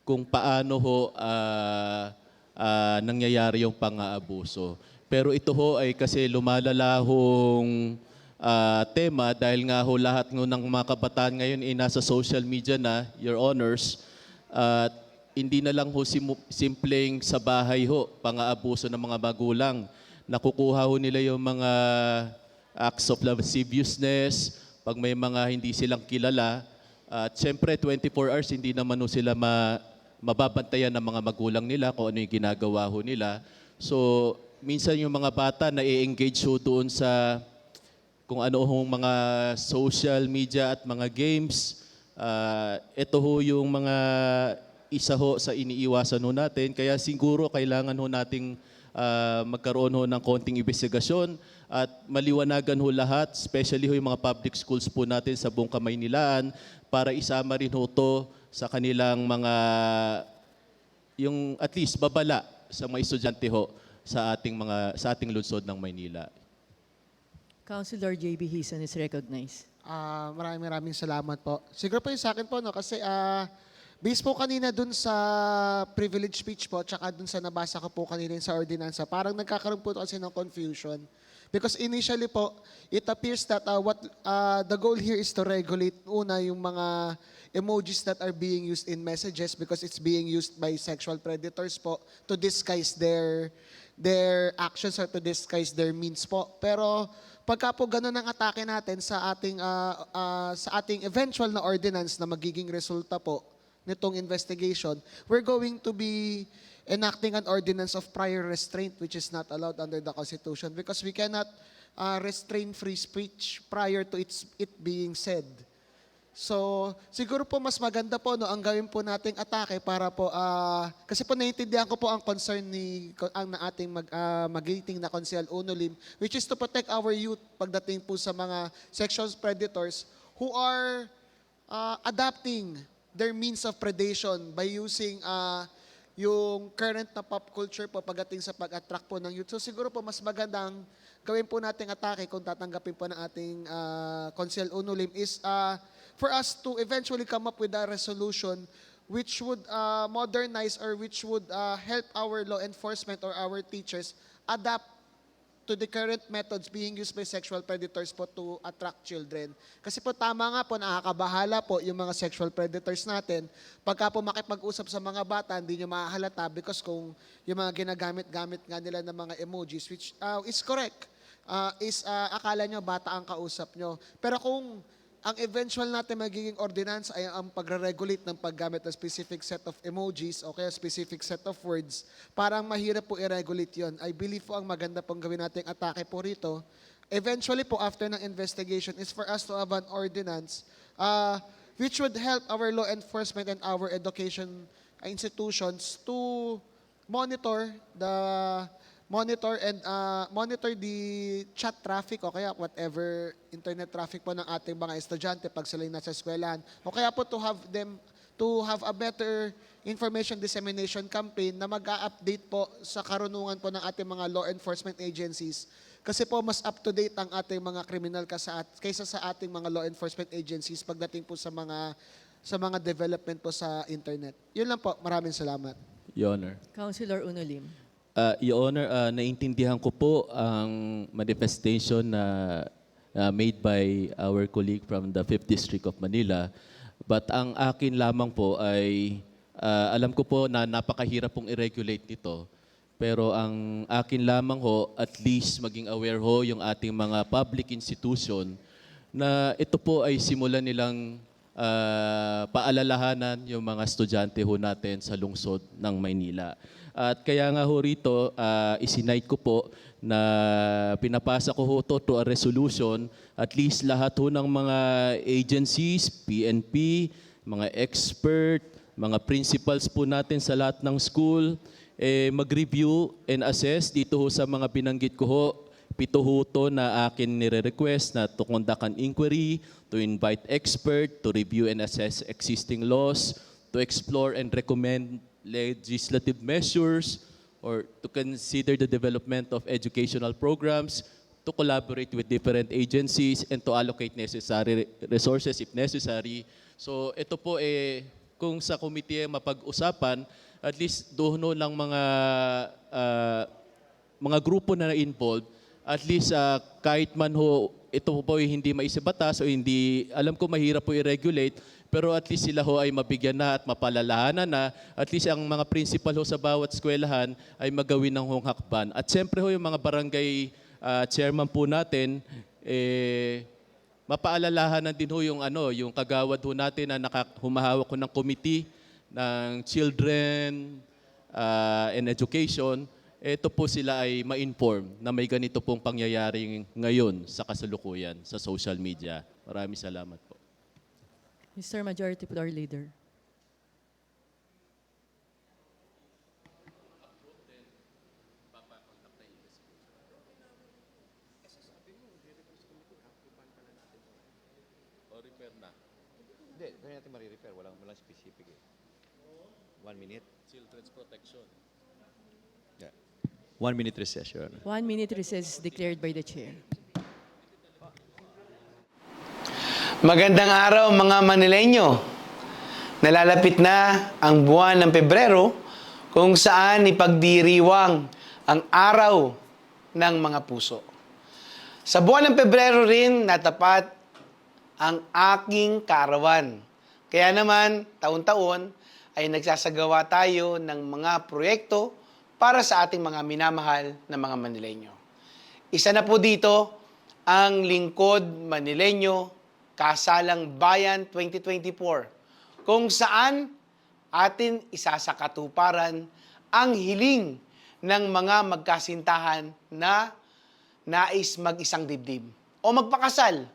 kung paano ho nangyayari yung pang-aabuso. Pero ito ho ay kasi lumalala hong tema dahil nga ho lahat ng mga kabataan ngayon ay nasa social media na, Your Honors. Hindi na lang ho simpleng sa bahay ho, pang-aabuso ng mga magulang. Nakukuha ho nila yung mga acts of lasciviousness, pag may mga hindi silang kilala. At syempre, 24 hours, hindi naman ho sila mababantayan ng mga magulang nila kung ano yung ginagawa ho nila. So, minsan yung mga bata na i-engage ho doon sa kung ano hong mga social media at mga games. Ito ho yung mga isa ho sa iniiwasan ho natin. Kaya siguro kailangan ho nating magkaroon ho ng konting investigasyon at maliwanagan ho lahat, especially ho yung mga public schools po natin sa buong Kamaynilaan para isama rin ho to sa kanilang mga, yung at least babala sa mga estudyante ho sa ating lungsod ng Maynila. Councilor JB Hison is recognized. Maraming salamat po. Siguro po yung sa akin po, no, kasi Based po kanina dun sa privilege speech po, tsaka dun sa nabasa ko po kanina sa ordinansa, parang nagkakaroon po kasi ng confusion. Because initially po, it appears that the goal here is to regulate una yung mga emojis that are being used in messages because it's being used by sexual predators po to disguise their actions or to disguise their means po. Pero pagka po ganun ang atake natin sa ating eventual na ordinance na magiging resulta po nitong investigation, we're going to be enacting an ordinance of prior restraint which is not allowed under the Constitution because we cannot restrain free speech prior to it being said. So, siguro po mas maganda po no ang gawin po nating atake para po kasi po naiintindihan ko po ang concern ng ating magiting na Konsehal Uno Lim, which is to protect our youth pagdating po sa mga sexual predators who are adapting their means of predation by using yung current na pop culture po pagdating sa pag-attract po ng youth. So siguro po mas magandang gawin po nating atake kung tatanggapin po ng ating Konsehal Uno Lim is for us to eventually come up with a resolution which would modernize or which would help our law enforcement or our teachers adapt to the current methods being used by sexual predators po to attract children. Kasi po tama nga po, nakakabahala po yung mga sexual predators natin. Pagka po makipag-usap sa mga bata, hindi nyo mahahalata because kung yung mga ginagamit-gamit nga nila ng mga emojis, which is correct, akala nyo bata ang kausap nyo. Pero kung ang eventual natin magiging ordinance ay ang pagre-regulate ng paggamit ng specific set of emojis o kaya specific set of words, parang mahirap po i-regulate yun. I believe po ang maganda pong gawin nating atake po rito. Eventually po, after ng investigation, is for us to have an ordinance which would help our law enforcement and our education institutions to monitor the chat traffic o kaya whatever internet traffic po ng ating mga estudyante pag sila'y nasa eskwelahan. O kaya po to have a better information dissemination campaign na mag-a-update po sa karunungan po ng ating mga law enforcement agencies. Kasi po mas up-to-date ang ating mga kriminal kaysa sa ating mga law enforcement agencies pagdating po sa mga development po sa internet. Yun lang po. Maraming salamat. Your Honor. Councilor Uno Lim. Your Honor, naintindihan ko po ang manifestation na made by our colleague from the 5th District of Manila. But ang akin lamang po ay, alam ko po na napakahirap pong i-regulate nito. Pero ang akin lamang ho, at least maging aware ho yung ating mga public institution na ito po ay simulan nilang paalalahanan yung mga estudyante ho natin sa lungsod ng Maynila. At kaya nga ho rito, isinite ko po na pinapasa ko ho to a resolution, at least lahat ho ng mga agencies, PNP, mga expert, mga principals po natin sa lahat ng school, mag-review and assess dito ho sa mga binanggit ko ho. 7 ho to na akin nire-request na to conduct an inquiry, to invite expert, to review and assess existing laws, to explore and recommend legislative measures, or to consider the development of educational programs, to collaborate with different agencies, and to allocate necessary resources if necessary. So ito po kung sa committee mapag-usapan, at least doon lang mga grupo na involved, at least kahit man ho ito po hindi maisabatas o hindi, alam ko mahirap po i-regulate, pero at least sila ho ay mabigyan na at mapalalahanan na, at least ang mga principal ho sa bawat eskwelahan ay magawin ng hong hakban. At siyempre ho yung mga barangay chairman po natin, mapaalalahanan din ho yung kagawad ho natin na humahawak ho ng committee ng children and education. Ito po sila ay ma-inform na may ganito pong pangyayari ngayon sa kasalukuyan sa social media. Maraming salamat po. Mr. Majority Floor Leader. Hindi, kaya natin marirepair. Walang specific eh. 1 minute. Children's protection. Yeah. 1 minute recess, Your Honor. 1 minute recess declared by the Chair. Magandang araw mga Manileño. Nalalapit na ang buwan ng Pebrero kung saan ipagdiriwang ang araw ng mga puso. Sa buwan ng Pebrero rin natapat ang aking kaarawan. Kaya naman, taon-taon ay nagsasagawa tayo ng mga proyekto para sa ating mga minamahal na mga Manileño. Isa na po dito ang Lingkod Manileño Kasalang Bayan 2024, kung saan atin isasakatuparan ang hiling ng mga magkasintahan na nais mag-isang dibdib o magpakasal.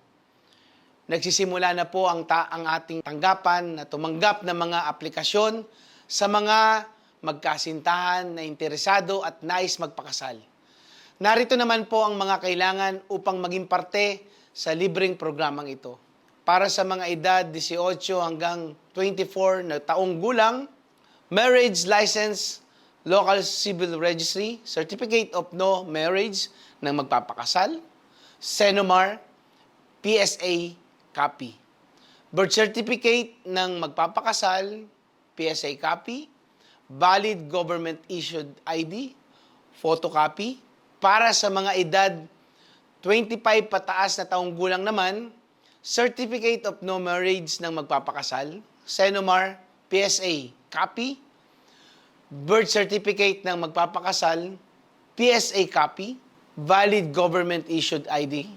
Nagsisimula na po ang ating tanggapan na tumanggap ng mga aplikasyon sa mga magkasintahan na interesado at nais magpakasal. Narito naman po ang mga kailangan upang maging parte sa libreng programang ito. Para sa mga edad 18 hanggang 24 na taong gulang, marriage license, local civil registry, certificate of no marriage ng magpapakasal, Senomar, PSA copy. Birth certificate ng magpapakasal, PSA copy, valid government issued ID, photocopy. Para sa mga edad 25 pataas na taong gulang naman, Certificate of No Marriage ng magpapakasal, Senomar, PSA copy, birth certificate ng magpapakasal, PSA copy, valid government issued ID,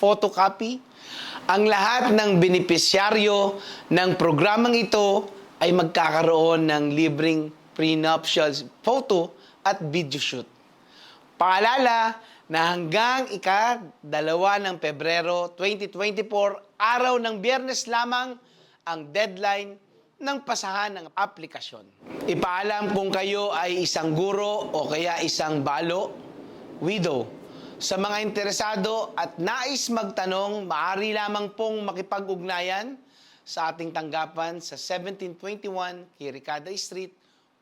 photocopy. Ang lahat ng benepisyaryo ng programang ito ay magkakaroon ng libreng prenuptial photo at video shoot. Paalala na hanggang ika-2 ng Pebrero 2024, araw ng Biyernes lamang ang deadline ng pasahan ng aplikasyon. Ipaalam kung kayo ay isang guro o kaya isang balo, widow. Sa mga interesado at nais magtanong, maaari lamang pong makipag-ugnayan sa ating tanggapan sa 1721 Kirikada Street,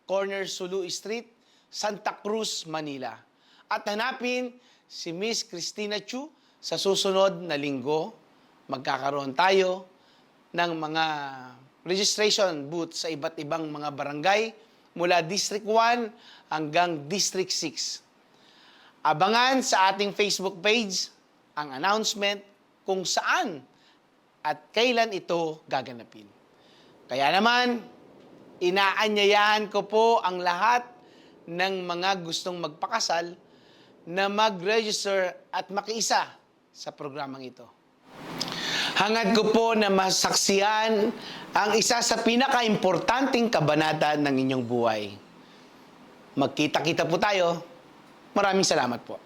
corner Sulu Street, Santa Cruz, Manila. At hanapin si Miss Cristina Chu sa susunod na linggo. Magkakaroon tayo ng mga registration booth sa iba't ibang mga barangay mula District 1 hanggang District 6. Abangan sa ating Facebook page ang announcement kung saan at kailan ito gaganapin. Kaya naman, inaanyayahan ko po ang lahat ng mga gustong magpakasal na mag-register at makiisa sa programang ito. Hangad ko po na masaksihan ang isa sa pinaka-importanting kabanata ng inyong buhay. Magkita-kita po tayo. Maraming salamat po.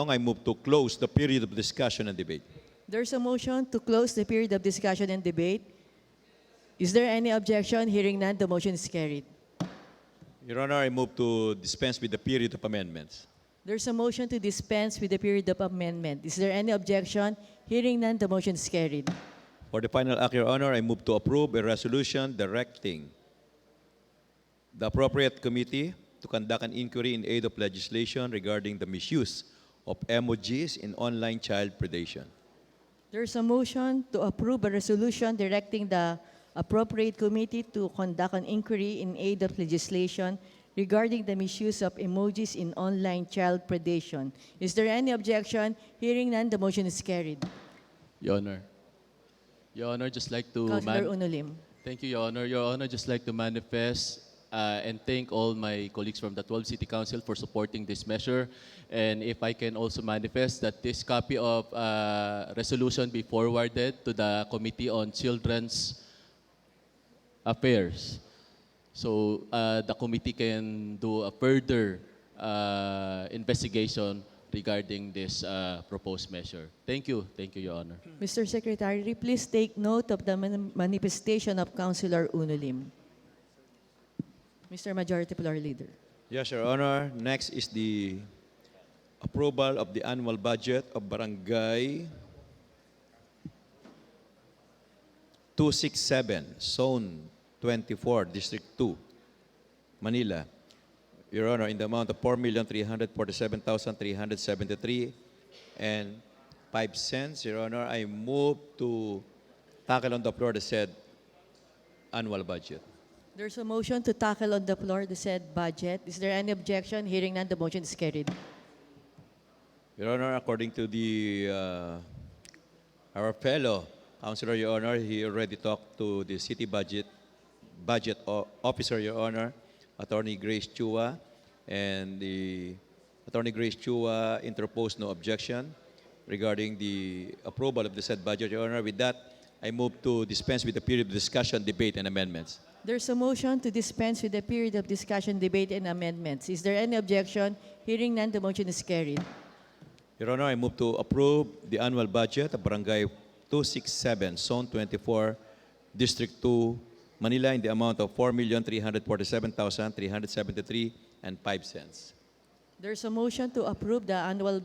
I move to close the period of discussion and debate. There's a motion to close the period of discussion and debate. Is there any objection? Hearing none, the motion is carried. Your Honor, I move to dispense with the period of amendments. There's a motion to dispense with the period of amendment. Is there any objection? Hearing none, the motion is carried. For the final act, Your Honor, I move to approve a resolution directing the appropriate committee to conduct an inquiry in aid of legislation regarding the misuse of emojis in online child predation. There's a motion to approve a resolution directing the appropriate committee to conduct an inquiry in aid of legislation regarding the misuse of emojis in online child predation. Is there any objection? Hearing none, the motion is carried. Your Your Honor, just like to Councilor Unolim. Thank you, Your Honor. Your Honor, just like to manifest and thank all my colleagues from the 12 City Council for supporting this measure. And if I can also manifest that this copy of resolution be forwarded to the Committee on Children's Affairs. So the committee can do a further investigation regarding this proposed measure. Thank you, Your Honor. Mr. Secretary, please take note of the manifestation of Councilor Unolim. Mr. Majority Floor Leader. Yes, Your Honor. Next is the approval of the annual budget of Barangay 267, Zone 24, District 2, Manila. Your Honor, in the amount of 4,347,373 and 5 cents. Your Honor, I move to tackle on the floor the said annual budget. There's a motion to tackle on the floor the said budget. Is there any objection? Hearing none, the motion is carried. Your Honor, according to the our fellow councilor, Your Honor, he already talked to the city budget officer, Your Honor, Attorney Grace Chua, and the Attorney Grace Chua interposed no objection regarding the approval of the said budget, Your Honor. With that, I move to dispense with the period of discussion, debate, and amendments. There's a motion to dispense with the period of discussion, debate, and amendments. Is there any objection? Hearing none, the motion is carried. Your Honor, I move to approve the annual budget of Barangay 267, Zone 24, District 2, Manila, in the amount of 4,347,373 and 5 cents. There's a motion to approve the annual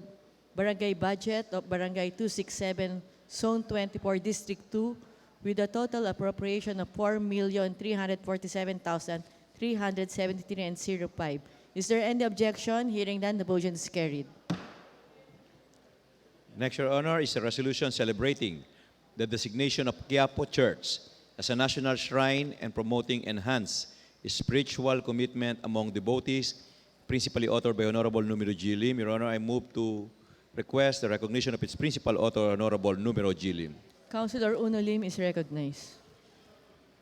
barangay budget of Barangay 267, Zone 24, District 2, with a total appropriation of 4,347,373 and 05. Is there any objection? Hearing none, the motion is carried. Next, Your Honor, is a resolution celebrating the designation of Quiapo Church as a national shrine and promoting enhanced spiritual commitment among devotees, principally authored by Honorable Numero G. Lim. Your Honor, I move to request the recognition of its principal author, Honorable Numero G. Lim. Councilor Unolim is recognized.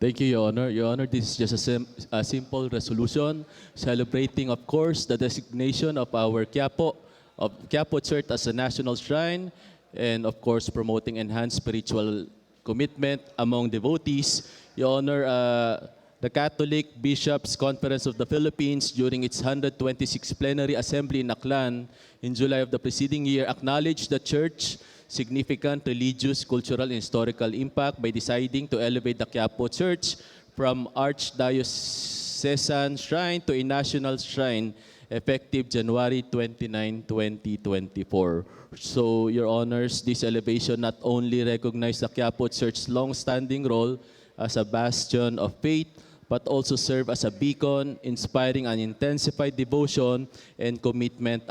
Thank you, Your Honor. Your Honor, this is just a simple resolution celebrating, of course, the designation of our Quiapo Church as a national shrine and, of course, promoting enhanced spiritual commitment among devotees. Your Honor, the Catholic Bishops' Conference of the Philippines, during its 126th Plenary Assembly in Aklan in July of the preceding year, acknowledged the Church significant religious, cultural, and historical impact by deciding to elevate the Quiapo Church from Archdiocesan Shrine to a national shrine effective January 29, 2024. So, Your Honors, this elevation not only recognizes the Quiapo Church's long-standing role as a bastion of faith, but also serve as a beacon, inspiring an intensified devotion and commitment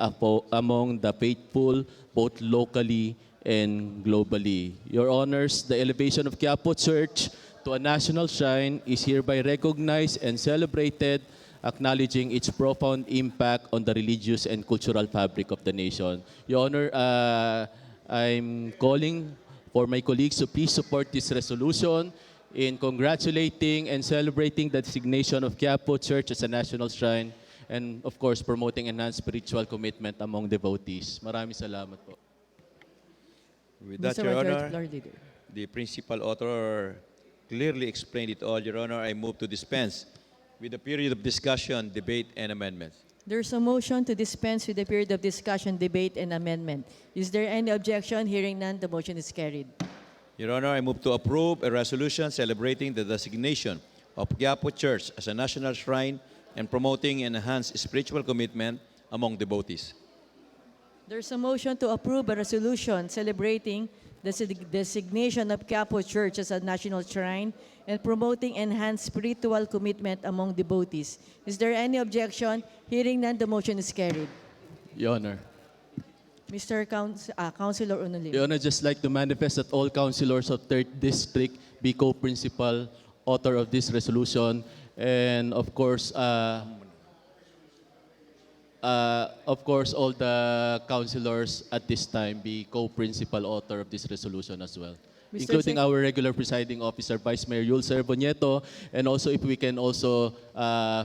among the faithful, both locally and globally. Your Honors, the elevation of Quiapo Church to a national shrine is hereby recognized and celebrated, acknowledging its profound impact on the religious and cultural fabric of the nation. Your Honor, I'm calling for my colleagues to please support this resolution in congratulating and celebrating the designation of Quiapo Church as a national shrine and, of course, promoting enhanced spiritual commitment among devotees. Maraming salamat po. With that, Mr. Your Majority Honor, Floor Leader. the principal author clearly explained it all. Your Honor, I move to dispense with the period of discussion, debate, and amendments. There's a motion to dispense with the period of discussion, debate, and amendment. Is there any objection? Hearing none, the motion is carried. Your Honor, I move to approve a resolution celebrating the designation of Quiapo Church as a national shrine and promoting enhanced spiritual commitment among devotees. There's a motion to approve a resolution celebrating the designation of Quiapo Church as a national shrine and promoting enhanced spiritual commitment among devotees. Is there any objection? Hearing none, the motion is carried. Your Honor. Mr. Councilor Unolim. Your Honor, just like to manifest that all councilors of 3rd District be co-principal author of this resolution, and of course, all the councilors at this time be co-principal author of this resolution as well. Mr. including Sec- our regular presiding officer, Vice Mayor Yul Cerbonieto, and also if we can also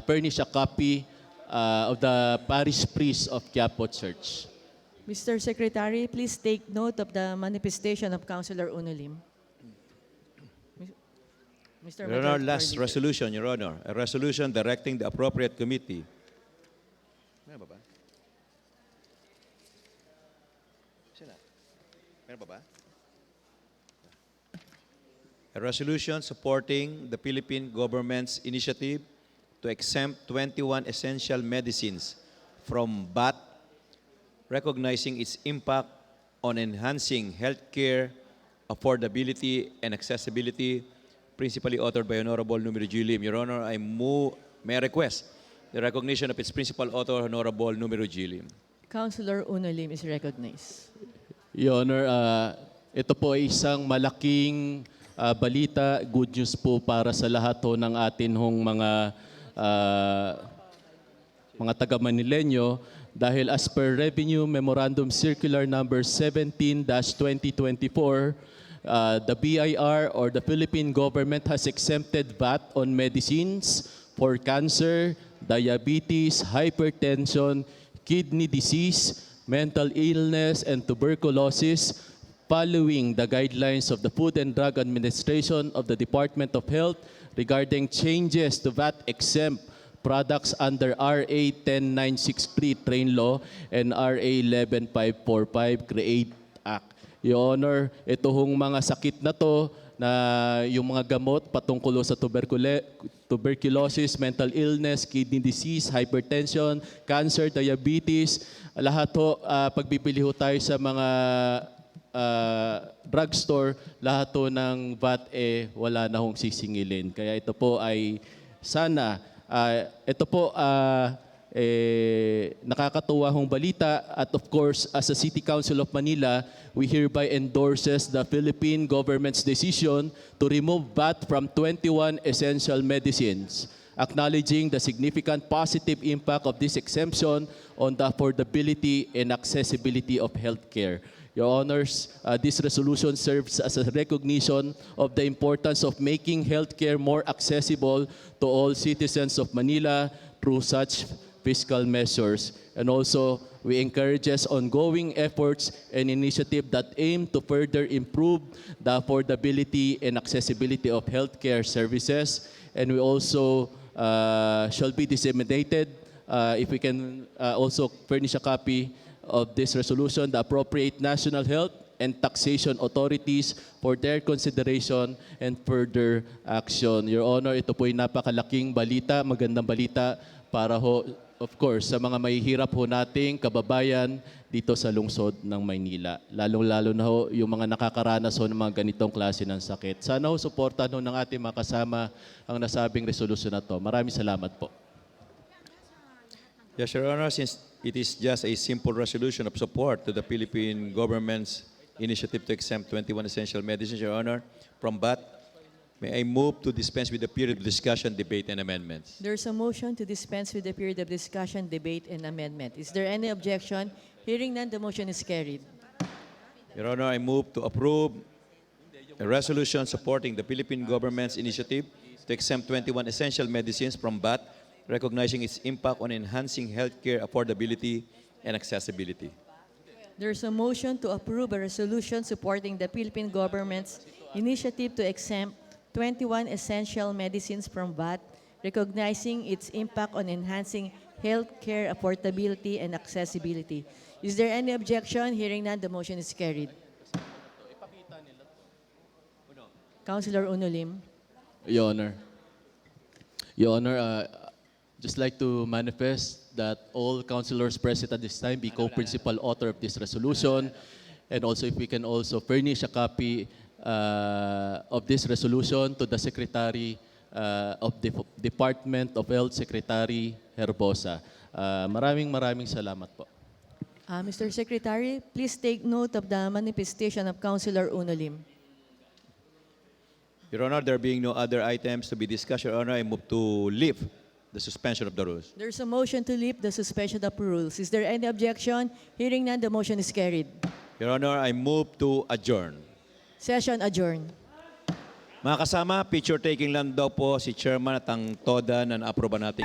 furnish a copy of the parish priest of Quiapo Church. Mr. Secretary, please take note of the manifestation of Councilor Unolim. Mr. Your Honor, Majority last Leader. resolution, Your Honor. A resolution directing the appropriate committee. Meron ba ba? Sino? Meron ba ba? A resolution supporting the Philippine government's initiative to exempt 21 essential medicines from VAT, recognizing its impact on enhancing healthcare affordability and accessibility, principally authored by Honorable Numero G. Lim. Your Honor, may I request the recognition of its principal author, Honorable Numero G. Lim. Councilor Unolim is recognized. Your Honor, ito po ay isang malaking balita, good news po para sa lahat ho ng atin hong mga taga-Manileño dahil as per Revenue Memorandum Circular Number 17-2024, the BIR or the Philippine government has exempted VAT on medicines for cancer, diabetes, hypertension, kidney disease, mental illness, and tuberculosis following the guidelines of the Food and Drug Administration of the Department of Health regarding changes to VAT-exempt products under RA 10963 Train Law and RA 11545 Create Act. Your Honor, ito hong mga sakit na to na yung mga gamot patungkol sa tuberculosis, mental illness, kidney disease, hypertension, cancer, diabetes, lahat ho, pagbibili ho tayo sa mga drugstore, lahat to ng VAT wala na hong sisingilin. Kaya ito po ay sana, ito po nakakatuwa hong balita at of course as a City Council of Manila, we hereby endorses the Philippine government's decision to remove VAT from 21 essential medicines, acknowledging the significant positive impact of this exemption on the affordability and accessibility of healthcare. Your Honors, this resolution serves as a recognition of the importance of making healthcare more accessible to all citizens of Manila through such fiscal measures. And also, we encourages ongoing efforts and initiatives that aim to further improve the affordability and accessibility of healthcare services. And we also shall be disseminated, if we can also furnish a copy of this resolution, the appropriate national health and taxation authorities for their consideration and further action. Your Honor, ito po'y napakalaking balita, magandang balita para ho, of course, sa mga mahihirap ho nating kababayan dito sa lungsod ng Maynila. Lalong-lalo na ho yung mga nakakaranas ho ng mga ganitong klase ng sakit. Sana ho suportahan ho ng ating mga kasama ang nasabing resolution na to. Maraming salamat po. Yes, Your Honor, since it is just a simple resolution of support to the Philippine government's initiative to exempt 21 essential medicines, Your Honor, from VAT, may I move to dispense with the period of discussion, debate, and amendments. There's a motion to dispense with the period of discussion, debate, and amendment. Is there any objection? Hearing none, the motion is carried. Your Honor, I move to approve a resolution supporting the Philippine government's initiative to exempt 21 essential medicines from VAT, recognizing its impact on enhancing healthcare affordability and accessibility. There's a motion to approve a resolution supporting the Philippine government's initiative to exempt 21 essential medicines from VAT, recognizing its impact on enhancing healthcare affordability and accessibility. Is there any objection? Hearing none, the motion is carried. Councilor Unolim. Your Honor. Your Honor, just like to manifest that all councilors present at this time be co-principal author of this resolution, and also if we can also furnish a copy of this resolution to the Secretary of the Department of Health, Secretary Herbosa. Maraming salamat po. Mr. Secretary, please take note of the manifestation of Councilor Unolim. Your Honor, there being no other items to be discussed, Your Honor, I move to lift the suspension of the rules. There's a motion to lift the suspension of rules. Is there any objection? Hearing none, the motion is carried. Your Honor, I move to adjourn. Session adjourned. Mga kasama, picture taking lang daw po si Chairman at ang TODA na naaproba natin.